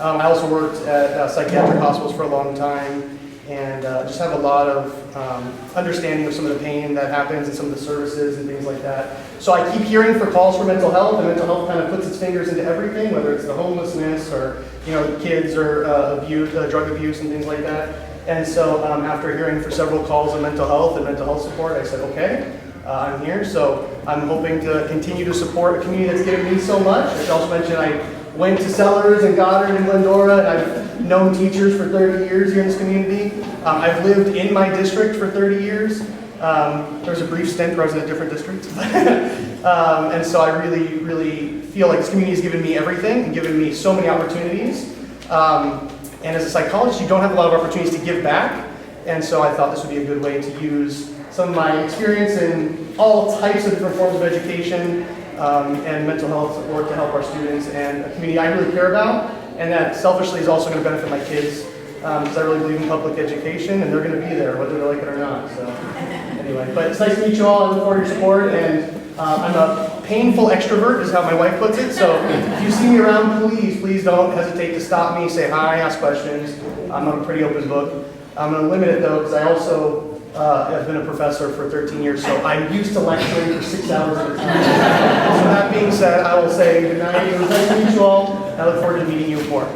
I also worked at psychiatric hospitals for a long time, and just have a lot of understanding of some of the pain that happens and some of the services and things like that. So I keep hearing for calls for mental health, and mental health kind of puts its fingers into everything, whether it's the homelessness or kids or drug abuse and things like that. And so after hearing for several calls on mental health and mental health support, I said, okay, I'm here. So I'm hoping to continue to support a community that's given me so much. I should also mention I went to Sellers and Goddard and Glendora, and I've known teachers for 30 years here in this community. I've lived in my district for 30 years. There was a brief stint where I was in a different district. And so I really, really feel like this community has given me everything and given me so many opportunities. And as a psychologist, you don't have a lot of opportunities to give back. And so I thought this would be a good way to use some of my experience in all types of different forms of education and mental health support to help our students and a community I really care about. And that selfishly is also going to benefit my kids because I really believe in public education and they're going to be there whether they like it or not. So anyway, but it's nice to meet you all. I look forward to your support. And I'm a painful extrovert is how my wife puts it. So if you see me around, please don't hesitate to stop me, say hi, ask questions. I'm a pretty open book. I'm going to limit it though because I also I've been a professor for 13 years, so I'm used to lecturing for 6 hours at a time. So that being said, I will say good night. It was nice to meet you all. I look forward to meeting you more.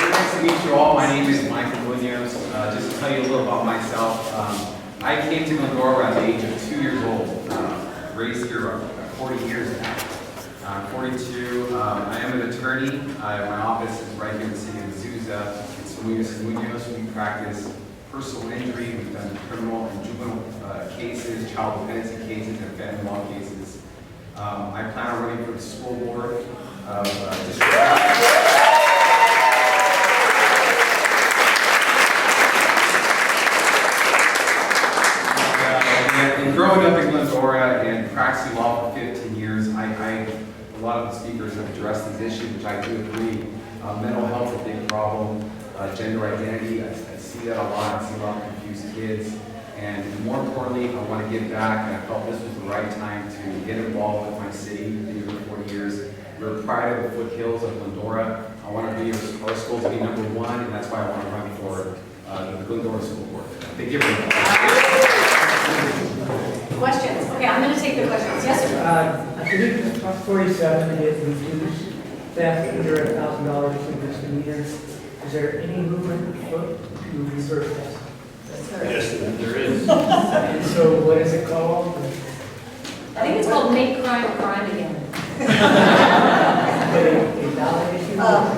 Nice to meet you all. My name is Munoz. Just to tell you a little about myself, I came to Glendora at the age of 2 years old. Raised here 40 years now. I'm 42. I am an attorney. My office is right here in the city of Azusa. It's Munoz. We practice personal injury. We've done criminal and juvenile cases, child dependency cases, and family law cases. I plan on running for the school board of district. And growing up in Glendora and practicing law for 15 years, a lot of the speakers have addressed these issues, which I do agree. Mental health is a big problem. Gender identity, I see that a lot. I see a lot of confused kids. And more importantly, I want to give back, and I felt this was the right time to get involved with my city. I've been here for 40 years. We're proud of the foothills of Glendora. I want to be our school to be #1, and that's why I want to run for the Glendora School Board. Thank you very much. Questions? Okay, I'm going to take the questions. Yes, sir. I believe it's Prop 47 is reduced theft under $1,000 for misdemeanors. Is there any movement afoot to reverse that? Yes, there is. And so what is it called? I think it's called Make Crime a Crime Again. A dollar issue?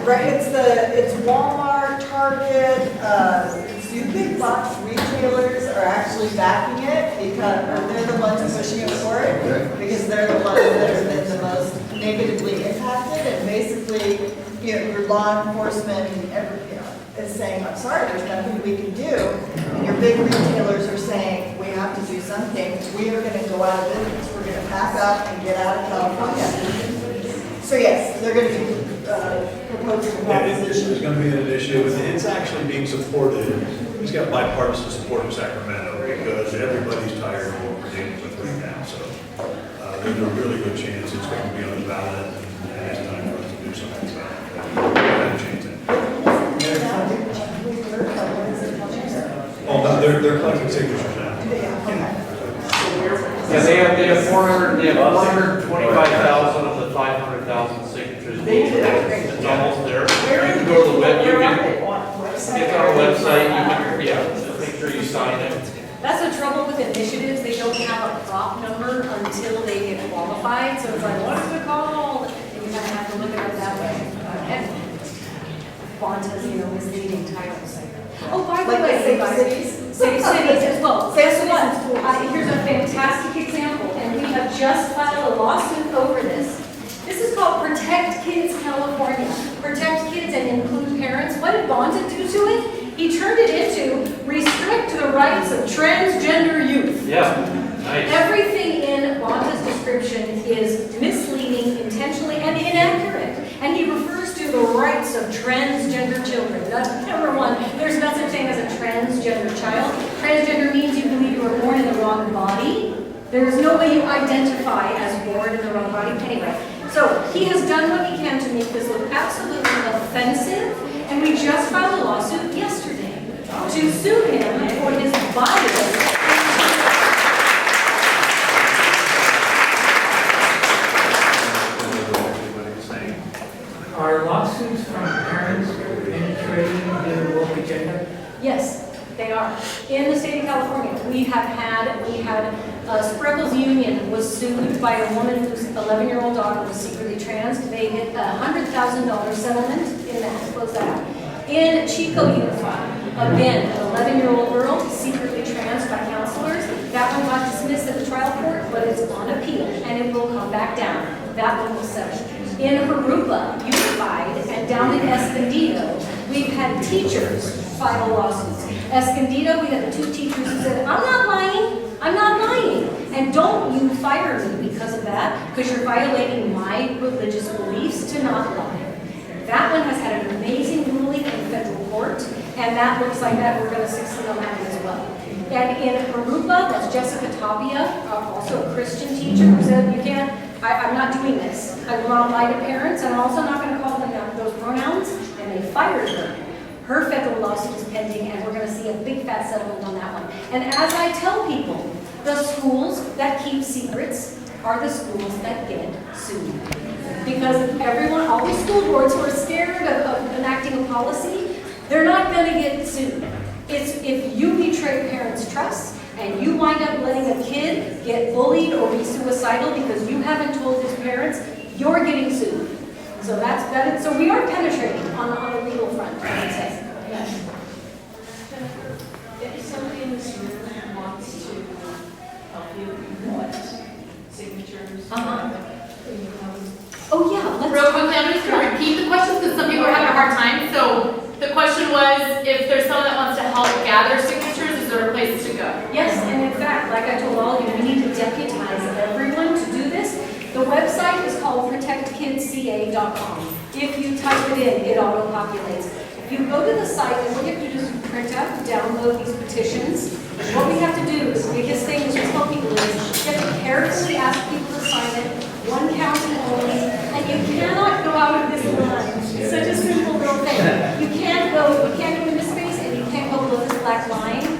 Right, it's Walmart, Target, two big box retailers are actually backing it because they're the ones pushing it forward because they're the ones that have been the most negatively impacted, and basically, your law enforcement is saying, I'm sorry, there's nothing we can do, and your big retailers are saying, we have to do something. We are going to go out of business. We're going to pack up and get out of California. So yes, they're going to be proposing a This is going to be an issue, and it's actually being supported. It's got bipartisan support in Sacramento because everybody's tired of what we're dealing with right now. So there's a really good chance it's going to be on the ballot, and it's time for us to do something about it. We're going to change it. Oh, no, they're collecting signatures now. Yeah, they have 425,000 of the 500,000 signatures. It's almost there. You can go to the web, you can get on our website, you can, make sure you sign it. That's the trouble with initiatives. They don't have a prop number until they get qualified. So it's like, what's it called? And you kind of have to look at it that way. And Bonta's, misleading titles. Oh, by the way, save cities as well. Guess what? Here's a fantastic example, and we have just filed a lawsuit over this. This is called Protect Kids California. Protect kids and include parents. What did Bonta do to it? He turned it into restrict the rights of transgender youth. Yeah, nice. Everything in Bonta's description is misleading, intentionally, and inaccurate. And he refers to the rights of transgender children. Number one, there's no such thing as a transgender child. Transgender means you believe you were born in the wrong body. There's no way you identify as born in the wrong body. Anyway, so he has done what he can to make this look absolutely offensive, and we just filed a lawsuit yesterday to sue him for his bias. Are lawsuits from parents penetrating the woke agenda? Yes, they are. In the state of California, we had Spreckles Union was sued by a woman whose 11-year-old daughter was secretly trans. They hit a $100,000 settlement in that, close that out. In Chico Unified, again, an 11-year-old girl secretly trans by counselors. That one got dismissed at the trial court, but it's on appeal, and it will come back down. That one will settle. In Harupa, Unified, and down in Escondido, we've had teachers file lawsuits. Escondido, we had the 2 teachers who said, I'm not lying, and don't you fire me because of that, because you're violating my religious beliefs to not lie. That one has had an amazing ruling in federal court, and that looks like that we're going to succeed on that as well. And in Harupa, that's Jessica Tapia, also a Christian teacher, who said, you can't, I'm not doing this. I will not lie to parents, and I'm also not going to call them those pronouns, and they fired her. Her federal lawsuit is pending, and we're going to see a big fat settlement on that one. And as I tell people, the schools that keep secrets are the schools that get sued. Because everyone, all these school boards who are scared of enacting a policy, they're not going to get sued. It's if you betray parents' trust, and you wind up letting a kid get bullied or be suicidal because you haven't told his parents, you're getting sued. So so we are penetrating on a legal front, I would say. Yes. If somebody in this room wants to help you collect signatures, Oh yeah, Real quickly, I'm just going to repeat the questions because some people are having a hard time. So the question was, if there's someone that wants to help gather signatures, is there a place to go? Yes, and in fact, like I told all of you, we need to deputize everyone to do this. The website is called protectkidsca.com. If you type it in, it auto-populates. If you go to the site, and what you have to do is print out and download these petitions. What we have to do is the biggest thing is to tell people is you have to carefully ask people to sign it, one county only, and you cannot go out of this line. It's such a simple little thing. You can't go in this space, and you can't go below this black line.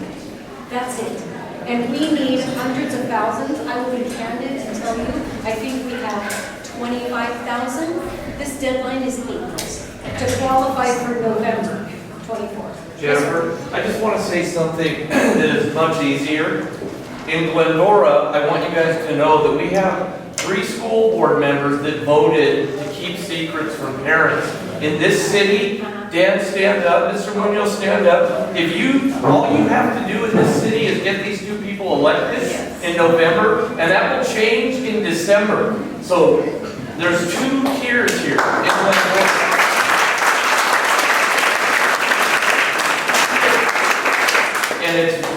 That's it. And we need hundreds of thousands. I will be candid and tell you, I think we have 25,000. This deadline is April to qualify for November 24th. Jennifer, I just want to say something that is much easier. In Glendora, I want you guys to know that we have 3 school board members that voted to keep secrets from parents. In this city, Dan, stand up. Mr. Munoz, stand up. All you have to do in this city is get these 2 people elected in November, and that will change in December. So there's 2 tiers here in Glendora. And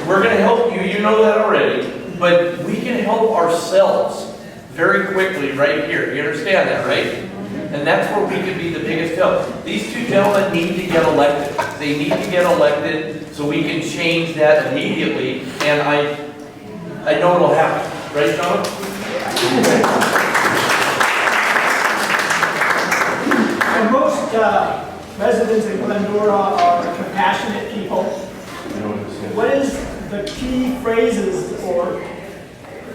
we're going to help you. You know that already. But we can help ourselves very quickly right here. You understand that, right? And that's where we can be the biggest help. These 2 gentlemen need to get elected. They need to get elected so we can change that immediately. And I know it'll happen. Right, Shaunna? And most residents in Glendora are compassionate people. What is the key phrases or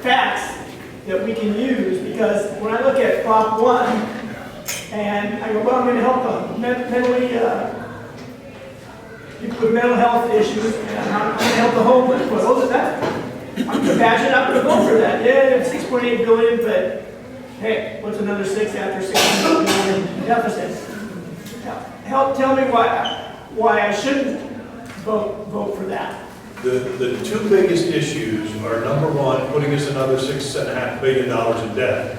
facts that we can use? Because when I look at Prop 1, and I go, well, I'm going to help people with mental health issues, and I'm going to help the homeless. Well, those are that. I'm compassionate, I'm going to vote for that. Yeah, it's 6.8 billion, but hey, what's another 6 after 6.8 billion deficit? Tell me why I shouldn't vote for that. The 2 biggest issues are, number 1, putting us another $6.5 billion in debt.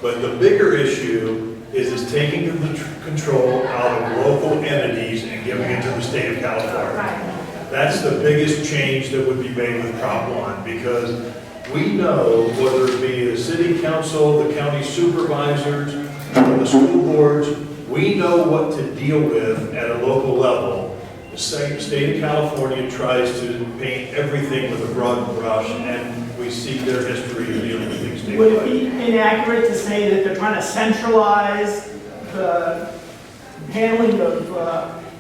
But the bigger issue is taking the control out of local entities and giving it to the state of California. That's the biggest change that would be made with Prop 1, because we know, whether it be the city council, the county supervisors, or the school boards, we know what to deal with at a local level. The state of California tries to paint everything with a broad brush, and we see their history of dealing with things Would it statewide. be inaccurate to say that they're trying to centralize the handling of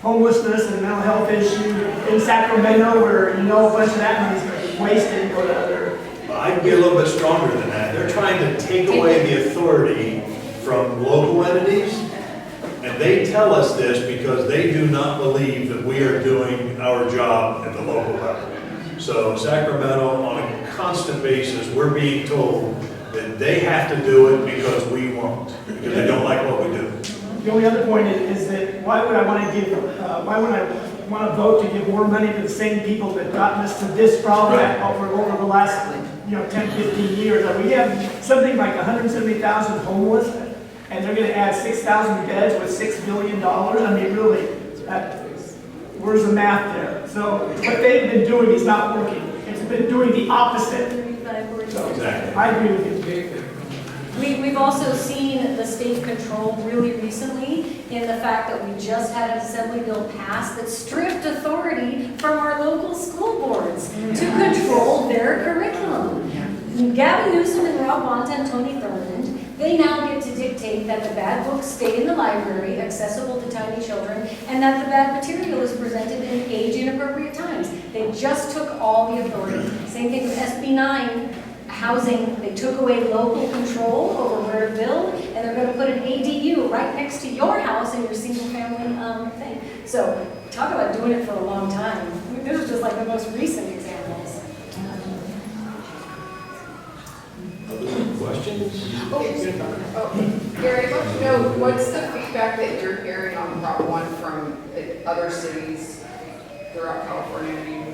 homelessness and mental health issues in Sacramento, where you know a bunch of that money's going to be wasted and go to other? I'd be a little bit stronger than that. They're trying to take away the authority from local entities, and they tell us this because they do not believe that we are doing our job at the local level. So Sacramento, on a constant basis, we're being told that they have to do it because we won't, because they don't like what we do. The only other point is that why would I want to give, why would I want to vote to give more money to the same people that gotten us to this problem over the last 10, 15 years? We have something like 170,000 homeless, and they're going to add 6,000 beds with $6 billion. I mean, really, where's the math there? So what they've been doing is not working. It's been doing the opposite. So, Exactly. I agree with you. We've also seen the state control really recently in the fact that we just had an assembly bill passed that stripped authority from our local school boards to control their curriculum. Gavin Newsom and Rob Bonta and Tony Thurmond, they now get to dictate that the bad books stay in the library, accessible to tiny children, and that the bad material is presented in age-inappropriate times. They just took all the authority. Same thing with SB 9. Housing, they took away local control over where to build, and they're going to put an ADU right next to your house in your single-family thing. So, talk about doing it for a long time. This is just like the most recent examples. Other questions? Gary, I'd love to know, what's the feedback that you're hearing on Prop 1 from other cities throughout California?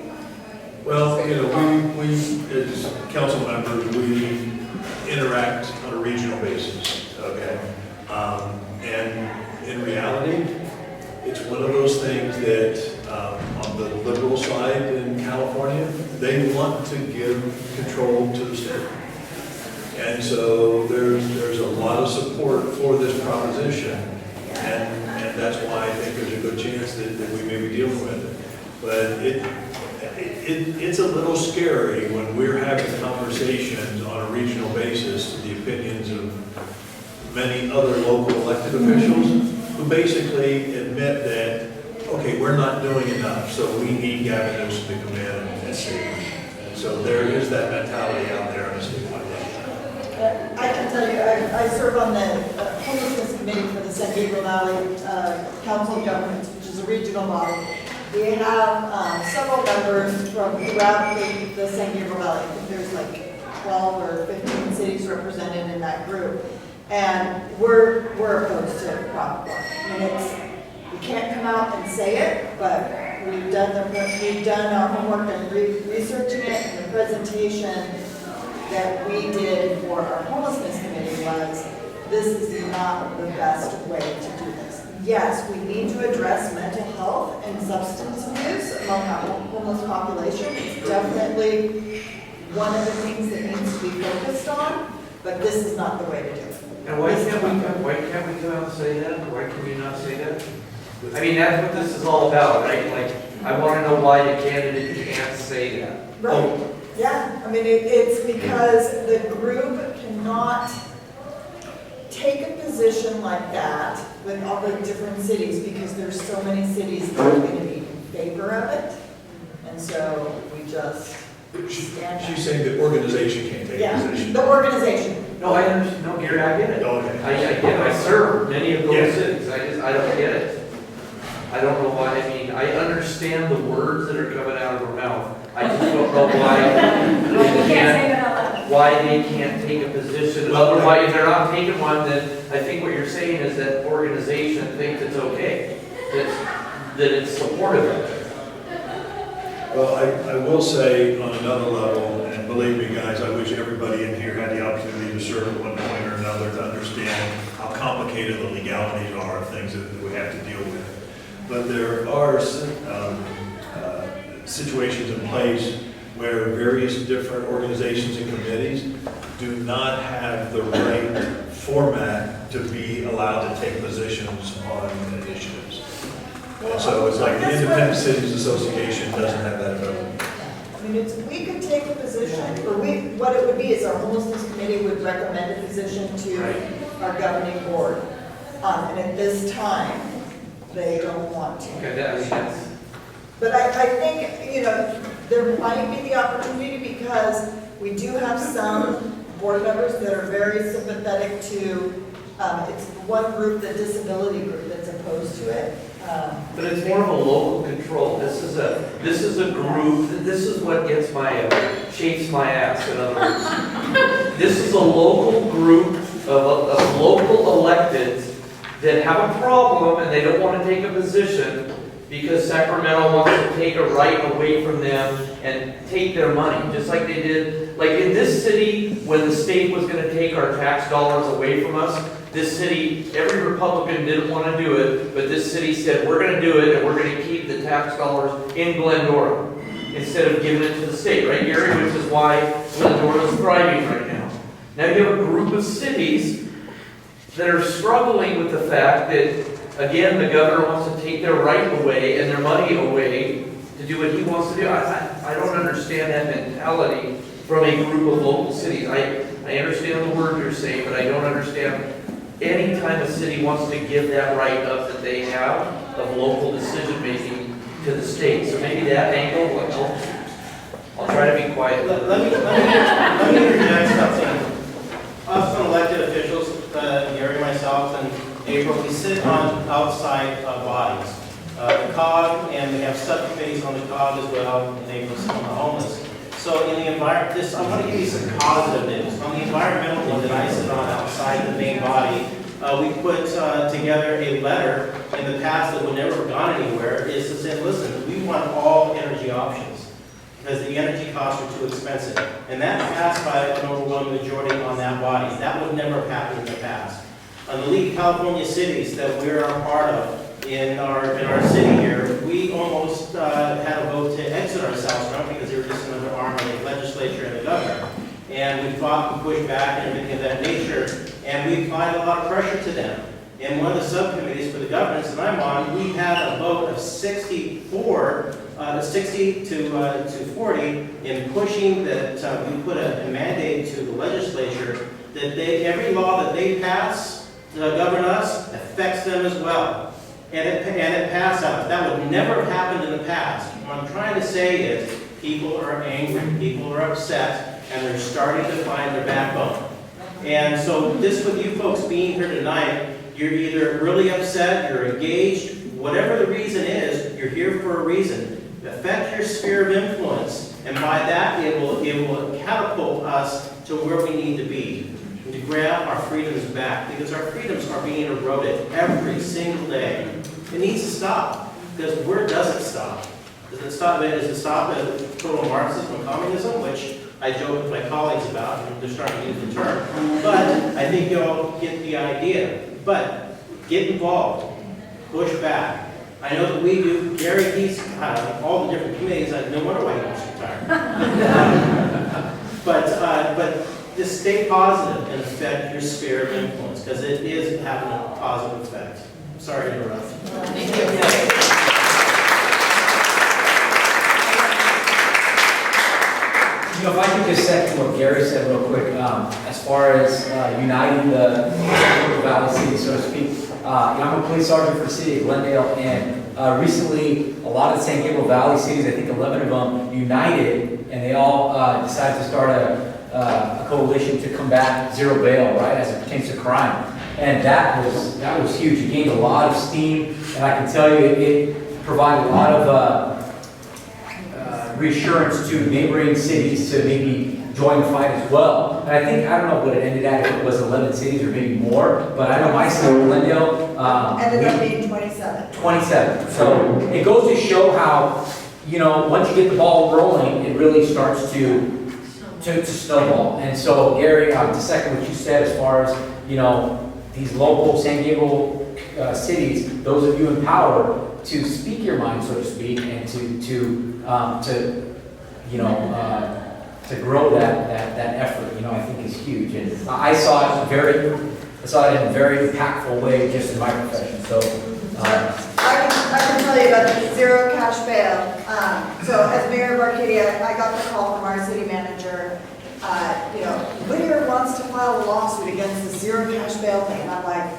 Well, we as council members, we interact on a regional basis, okay? And in reality, it's one of those things that on the liberal side in California, they want to give control to the state. And so there's a lot of support for this proposition, and that's why I think there's a good chance that we may be dealing with it. But it's a little scary when we're having conversations on a regional basis, the opinions of many other local elected officials who basically admit that, okay, we're not doing enough, so we need Gavin Newsom to come in and see. And so there is that mentality out there on a statewide level. I can tell you, I serve on the homelessness committee for the San Gabriel Valley Council of Governments, which is a regional body. We have several members from throughout the San Gabriel Valley. I think there's like 12 or 15 cities represented in that group. And we're opposed to Prop 1. I mean, we can't come out and say it, but we've done our homework and researching it, and the presentation that we did for our homelessness committee was, this is not the best way to do this. Yes, we need to address mental health and substance abuse among our homeless population. It's definitely one of the things that needs to be focused on, but this is not the way to do it. And why can't we come out and say that? Why can we not say that? I mean, that's what this is all about, right? Like, I want to know why the candidate can't say that. Right, yeah. I mean, it's because the group cannot take a position like that with all the different cities, because there's so many cities that are going to be in favor of it. And so we just stand She's saying the organization can't take a position. The organization. No, I understand. No, Gary, I get it. Okay. I get it. I serve many of those Yes. cities. I don't get it. I don't know why. I mean, I understand the words that are coming out of her mouth. I just don't know why they can't take a position. Otherwise, if they're not taking one, then I think what you're saying is that organization thinks it's okay, that it's supportive of it. Well, I will say on another level, and believe me guys, I wish everybody in here had the opportunity to serve at one point or another to understand how complicated the legalities are of things that we have to deal with. But there are situations in place where various different organizations and committees do not have the right format to be allowed to take positions on initiatives. And so it's like the Independent Cities Association doesn't have that ability. I mean, we could take a position, or what it would be is our homelessness committee would recommend a position to our governing board. And at this time, they don't want to. Okay, that makes sense. But I think, there might be the opportunity because we do have some board members that are very sympathetic to, it's one group, the disability group, that's opposed to it. But it's more of a local control. This is a group, this is what gets shapes my ass, in other words. This is a local group of local electeds that have a problem and they don't want to take a position because Sacramento wants to take a right away from them and take their money, just like they did. Like in this city, when the state was going to take our tax dollars away from us, this city, every Republican didn't want to do it, but this city said, we're going to do it and we're going to keep the tax dollars in Glendora instead of giving it to the state, right, Gary? Which is why Glendora is thriving right now. Now you have a group of cities that are struggling with the fact that, again, the governor wants to take their right away and their money away to do what he wants to do. I don't understand that mentality from a group of local cities. I understand the word you're saying, but I don't understand any time a city wants to give that right up that they have of local decision making to the state. So maybe that angle will help. I'll try to be quiet. Let me interject something. Us elected officials, Gary, myself, and April, we sit on outside bodies. The COG, and we have subcommittees on the COG as well, and April's on the homeless. So in the environment, I want to give you some positive news. On the environmental one that I sit on outside the main body, we put together a letter in the past that would never have gone anywhere, is to say, listen, we want all energy options because the energy costs are too expensive. And that passed by an overwhelming majority on that body. That would never have happened in the past. On the League of California Cities that we're a part of, in our city here, we almost had a vote to exit ourselves from because they were just another arm of the legislature and the governor. And we fought and pushed back and everything of that nature, and we applied a lot of pressure to them. In one of the subcommittees for the governance that I'm on, we had a vote of 60 to 40 in pushing that we put a mandate to the legislature that every law that they pass to govern us affects them as well. And it passed out. That would never have happened in the past. What I'm trying to say is people are angry, people are upset, and they're starting to find their backbone. And so this with you folks being here tonight, you're either really upset, you're engaged, whatever the reason is, you're here for a reason. Affect your sphere of influence, and by that it will catapult us to where we need to be. To grab our freedoms back, because our freedoms are being eroded every single day. It needs to stop, because where does it stop? Does it stop at total Marxism and communism, which I joke with my colleagues about, and they're starting to use the term. But I think you all get the idea. But get involved, push back. I know that we do. Gary, he's all the different committees. No wonder why he wants to retire. But just stay positive and affect your sphere of influence, because it is having a positive effect. Sorry to interrupt. Thank you. If I could just second what Gary said real quick, as far as uniting the Valley City, so to speak. I'm a police sergeant for the city of Glendale, and recently a lot of the San Gabriel Valley cities, I think 11 of them, united, and they all decided to start a coalition to combat zero bail, right, as it pertains to crime. And that was huge. It gained a lot of steam, and I can tell you it provided a lot of reassurance to neighboring cities to maybe join the fight as well. And I don't know what it ended at, if it was 11 cities or maybe more, but I know my city, Glendale, ended up being 27. 27. So it goes to show how, once you get the ball rolling, it really starts to snowball. And so, Gary, to second what you said as far as, these local San Gabriel cities, those of you in power, to speak your mind, so to speak, and to grow that effort, I think is huge. And I saw it very I saw it in a very impactful way just in my profession. So, I can tell you about the zero cash bail. So as mayor of Arcadia, I got the call from our city manager. Whittier wants to file a lawsuit against the zero cash bail thing. And I'm like,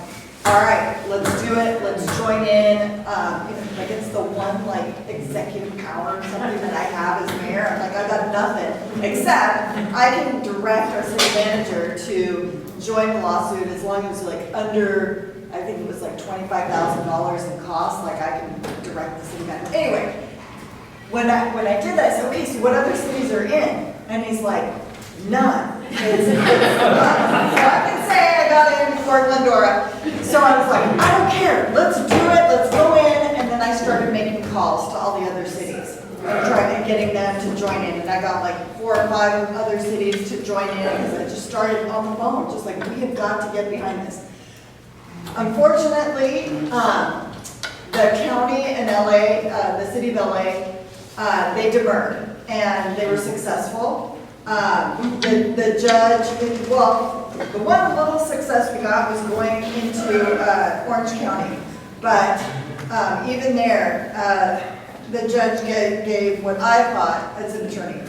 all right, let's do it. Let's join in. Like it's the one executive power or something that I have as mayor. I'm like, I got nothing except I can direct our city manager to join the lawsuit as long as under, I think it was $25,000 in cost. Like I can direct the city manager. Anyway, when I did that, I said, okay, so what other cities are in? And he's like, none. It's none. So I can say I got in before Glendora. So I was like, I don't care. Let's do it. Let's go in. And then I started making calls to all the other cities and trying getting them to join in. And I got 4 or 5 other cities to join in because I just started on the phone, just like we have got to get behind this. Unfortunately, the county in LA, the city of LA, they demurred and they were successful. The judge, the one little success we got was going into Orange County, but even there, the judge gave what I thought, as an attorney,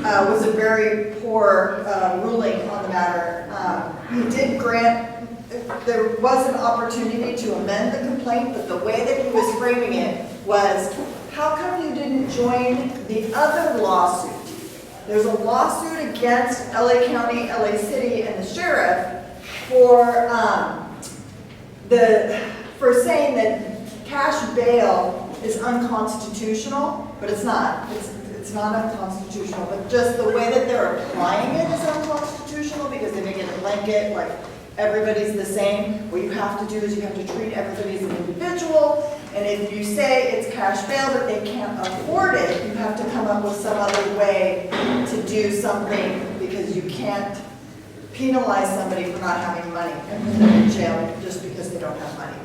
was a very poor ruling on the matter. He did grant, there was an opportunity to amend the complaint, but the way that he was framing it was, how come you didn't join the other lawsuit? There's a lawsuit against LA County, LA City, and the sheriff for saying that cash bail is unconstitutional, but it's not. It's not unconstitutional, but just the way that they're applying it is unconstitutional because they make it a blanket, like everybody's the same. What you have to do is you have to treat everybody as an individual. And if you say it's cash bail but they can't afford it, you have to come up with some other way to do something because you can't penalize somebody for not having money and put them in jail just because they don't have money.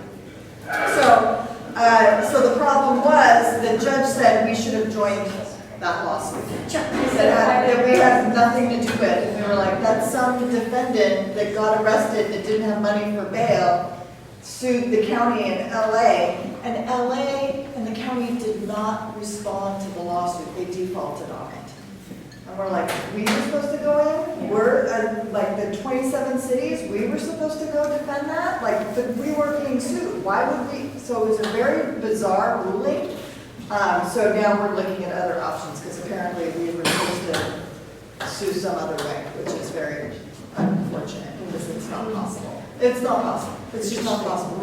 So the problem was the judge said we should have joined that lawsuit. That we had nothing to do with. And we were like, that's some defendant that got arrested that didn't have money for bail sued the county in LA, and LA and the county did not respond to the lawsuit. They defaulted on it. And we're like, we were supposed to go in? We're, the 27 cities, we were supposed to go defend that? But we weren't being sued. Why would we? So it was a very bizarre ruling. So now we're looking at other options, because apparently we were supposed to sue some other way, which is very unfortunate, because it's not possible. It's not possible. It's just not possible.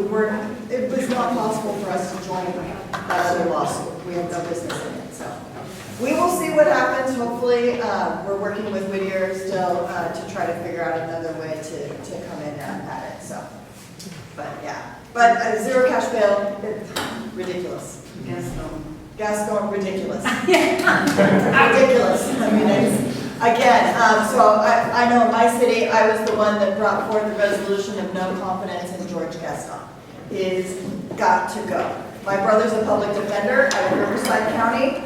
It was not possible for us to join that other lawsuit. We have no business in it. So we will see what happens. Hopefully, we're working with Whittier still to try to figure out another way to come in at it. So, but yeah. But zero cash bail, ridiculous. Gaston, ridiculous. Ridiculous. I mean, it's, again, so I know in my city, I was the one that brought forth the resolution of no confidence in George Gaston. It's got to go. My brother's a public defender out of Riverside County,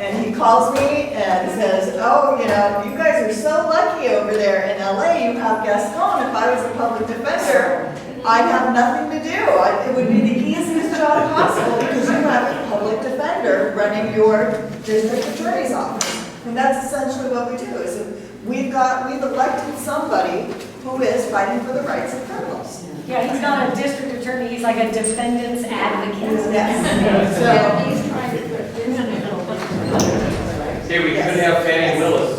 and he calls me and says, oh, you guys are so lucky over there in LA, you have Gaston. If I was a public defender, I'd have nothing to do. It would be the easiest job possible because you have a public defender running your district attorney's office. And that's essentially what we do, is we've elected somebody who is fighting for the rights of criminals. Yeah, he's not a district attorney, he's like a defendant's advocate. Yes. So he's trying to put this in the Okay, we could have Fannie Willis.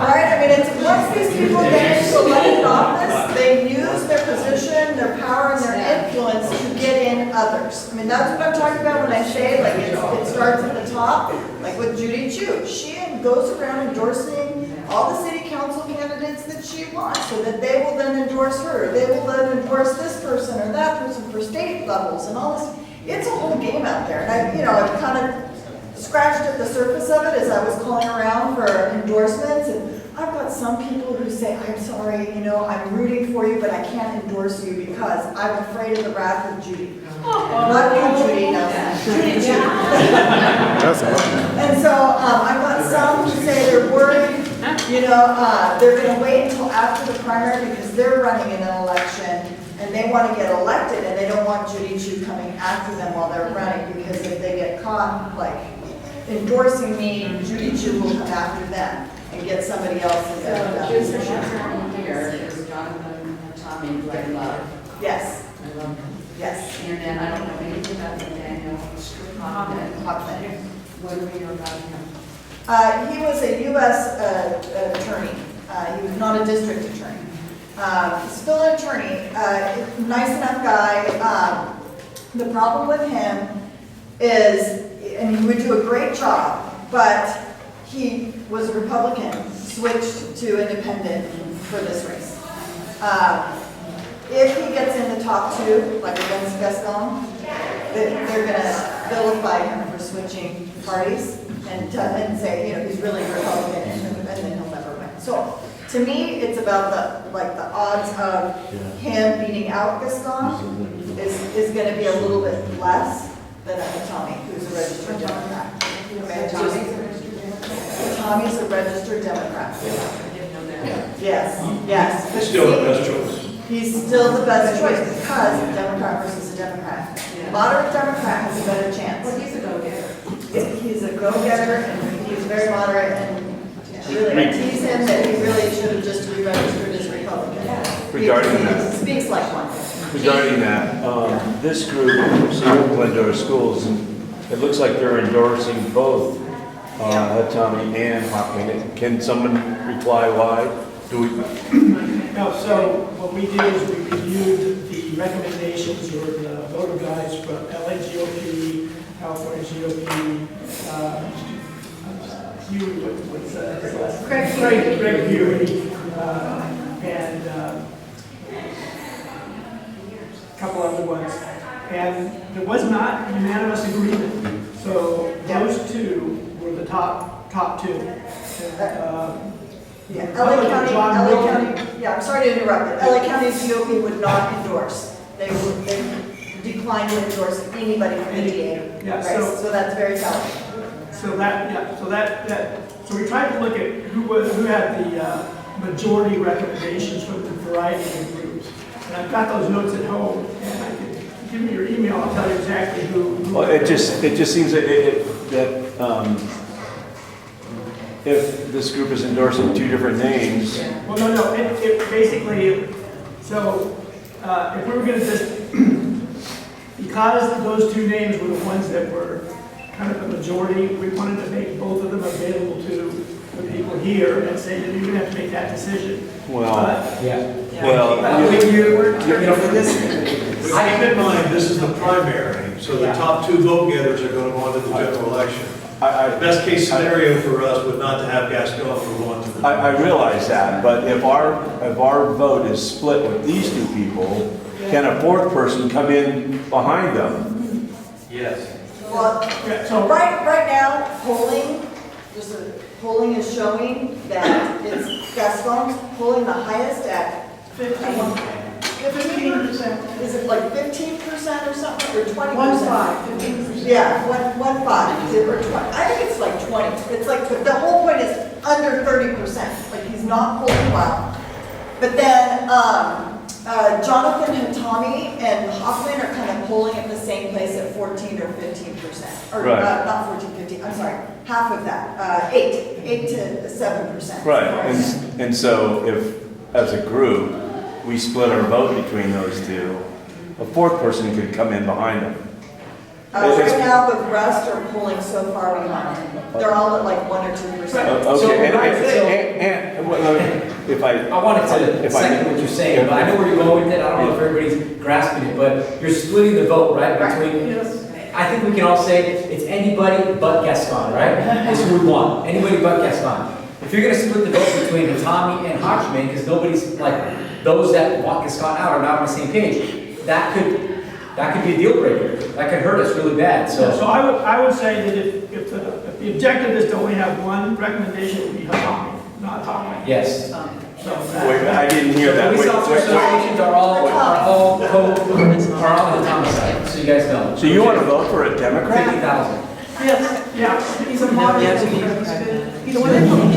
Right? I mean, it's once these people get into elected office, they use their position, their power, and their influence to get in others. I mean, that's what I'm talking about when I say, it starts at the top, like with Judy Chu. She goes around endorsing all the city council candidates that she wants, so that they will then endorse her. They will then endorse this person or that person for state levels and all this. It's a whole game out there. And I've kind of scratched at the surface of it as I was calling around for endorsements, and I've got some people who say, I'm sorry, I'm rooting for you, but I can't endorse you because I'm afraid of the wrath of Judy. Not you, Judy, no. Judy, Judy. And so I've got some who say they're worried, They're gonna wait until after the primary because they're running in an election and they want to get elected and they don't want Judy Chu coming after them while they're running because if they get caught, like, endorsing me, Judy Chu will come after them and get somebody else in their position. Here is Jonathan, Tommy, Verlato. Yes, I love them. yes. And then I don't know anything about Daniel Hoffman. What do we know about him? He was a U.S. attorney. He was not a district attorney. Still an attorney, nice enough guy. The problem with him is, and he would do a great job, but he was a Republican, switched to independent for this race. If he gets in the top two, like against Gaston, they're going to vilify him for switching parties and say, he's really Republican and then he'll never win. So to me, it's about the odds of him beating out Gaston is going to be a little bit less than Tommy, who's a registered Democrat. Tommy's a registered Democrat. Yes. It's still the best choice. He's still the best choice because a Democrat versus a Democrat. Moderate Democrat has a better chance. Well, he's a go-getter. He's a go-getter and he's very moderate and really, I tease him that he really should have just re-registered as Republican. Regarding that. He speaks like one. Regarding that, this group, Cedar Glendora Schools, it looks like they're endorsing both Tommy and Hoffman. Can someone reply why? Do we? No, so what we did is we reviewed the recommendations or the voter guides from LA GOP, California GOP, Huey, what's his last name? Greg Huey, and a couple other ones. And there was not unanimous agreement. So those two were the top two. LA County, I'm sorry to interrupt, but LA County GOP would not endorse. They declined to endorse anybody from the DA race, so that's very telling. So we tried to look at who had the majority recommendations from the variety of groups. And I've got those notes at home, and I can give me your email, I'll tell you exactly who. Well, it just seems that if this group is endorsing two different names. Well, no, it basically, so if we were going to just, because those two names were the ones that were kind of the majority, we wanted to make both of them available to the people here and say that you're going to have to make that decision. Well, Keep in mind, this is the primary, so the top two vote getters are going to go into the general election. Best case scenario for us would not to have Gaston move on to the. I realize that, but if our vote is split with these two people, can a fourth person come in behind them? Yes. Well, so right now, polling is showing that it's Gaston's polling the highest at 15%. Is it like 15% or something, or 20%? 15%. Yeah, 1.5, or 20. I think it's like 20. It's like, the whole point is under 30%. Like, he's not polling well. But then, Jonathan and Tommy and Hoffman are kind of polling at the same place at 14 or 15%. Or not 14, 15, I'm sorry, half of that, 8 to 7%. Right, and so if, as a group, we split our vote between those two, a fourth person could come in behind them. Right now, the rest are pulling so far behind. They're all at like 1 or 2%. Okay, and if I wanted to second what you're saying, but I know where you're going with it. I don't know if everybody's grasping it, but you're splitting the vote, right? Between, I think we can all say it's anybody but Gaston, right? That's who we want. Anybody but Gaston. If you're going to split the vote between Tommy and Hochman, because nobody's like those that want Gaston out are not on the same page, that could be a deal breaker. That could hurt us really bad. So I would say that if the objective is to only have one recommendation, it would be Tommy, not Hoffman. Yes. Wait, I didn't hear that. Police officer associations are all on the Thomas side, so you guys know. So you want to vote for a Democrat? 50,000. Yes. Yeah, he's a moderator. He's wonderful. We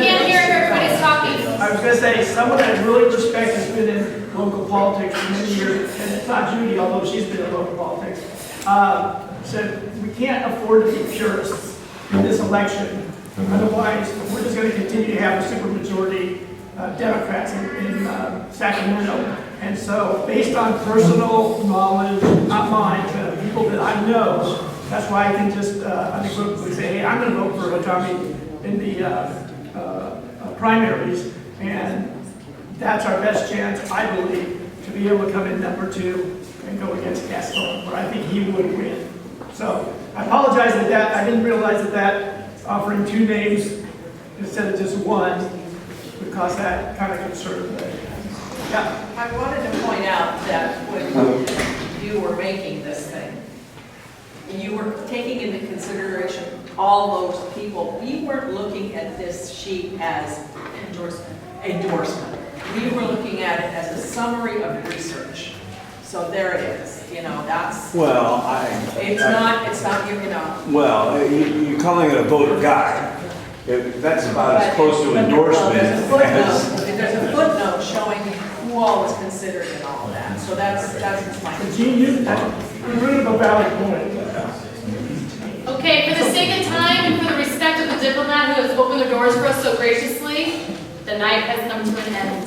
can't hear if everybody's talking. I was gonna say, someone I really respect has been in local politics for many years, and it's not Judy, although she's been in local politics, said, we can't afford to be purists in this election. Otherwise, we're just gonna continue to have a supermajority Democrats in Sacramento. And so, based on personal knowledge, not mine, but people that I know, that's why I can just unequivocally say, hey, I'm going to vote for Hatami in the primaries. And that's our best chance, I believe, to be able to come in number 2 and go against Gaston, where I think he would win. So, I apologize that I didn't realize that offering 2 names instead of just 1 would cause that kind of concern. But, yeah. I wanted to point out that when you were making this thing, you were taking into consideration all those people. We weren't looking at this sheet as endorsement. We were looking at it as a summary of research. So there it is, you know, that's. Well, it's not, you know. Well, you're calling it a voter guide. That's about as close to endorsement There's a as. footnote showing who all was considered and all that. So that's my. Gene, you bring up a valid point. Okay, for the sake of time and for the respect of the diplomat who has opened their doors for us so graciously, the night has come to an end.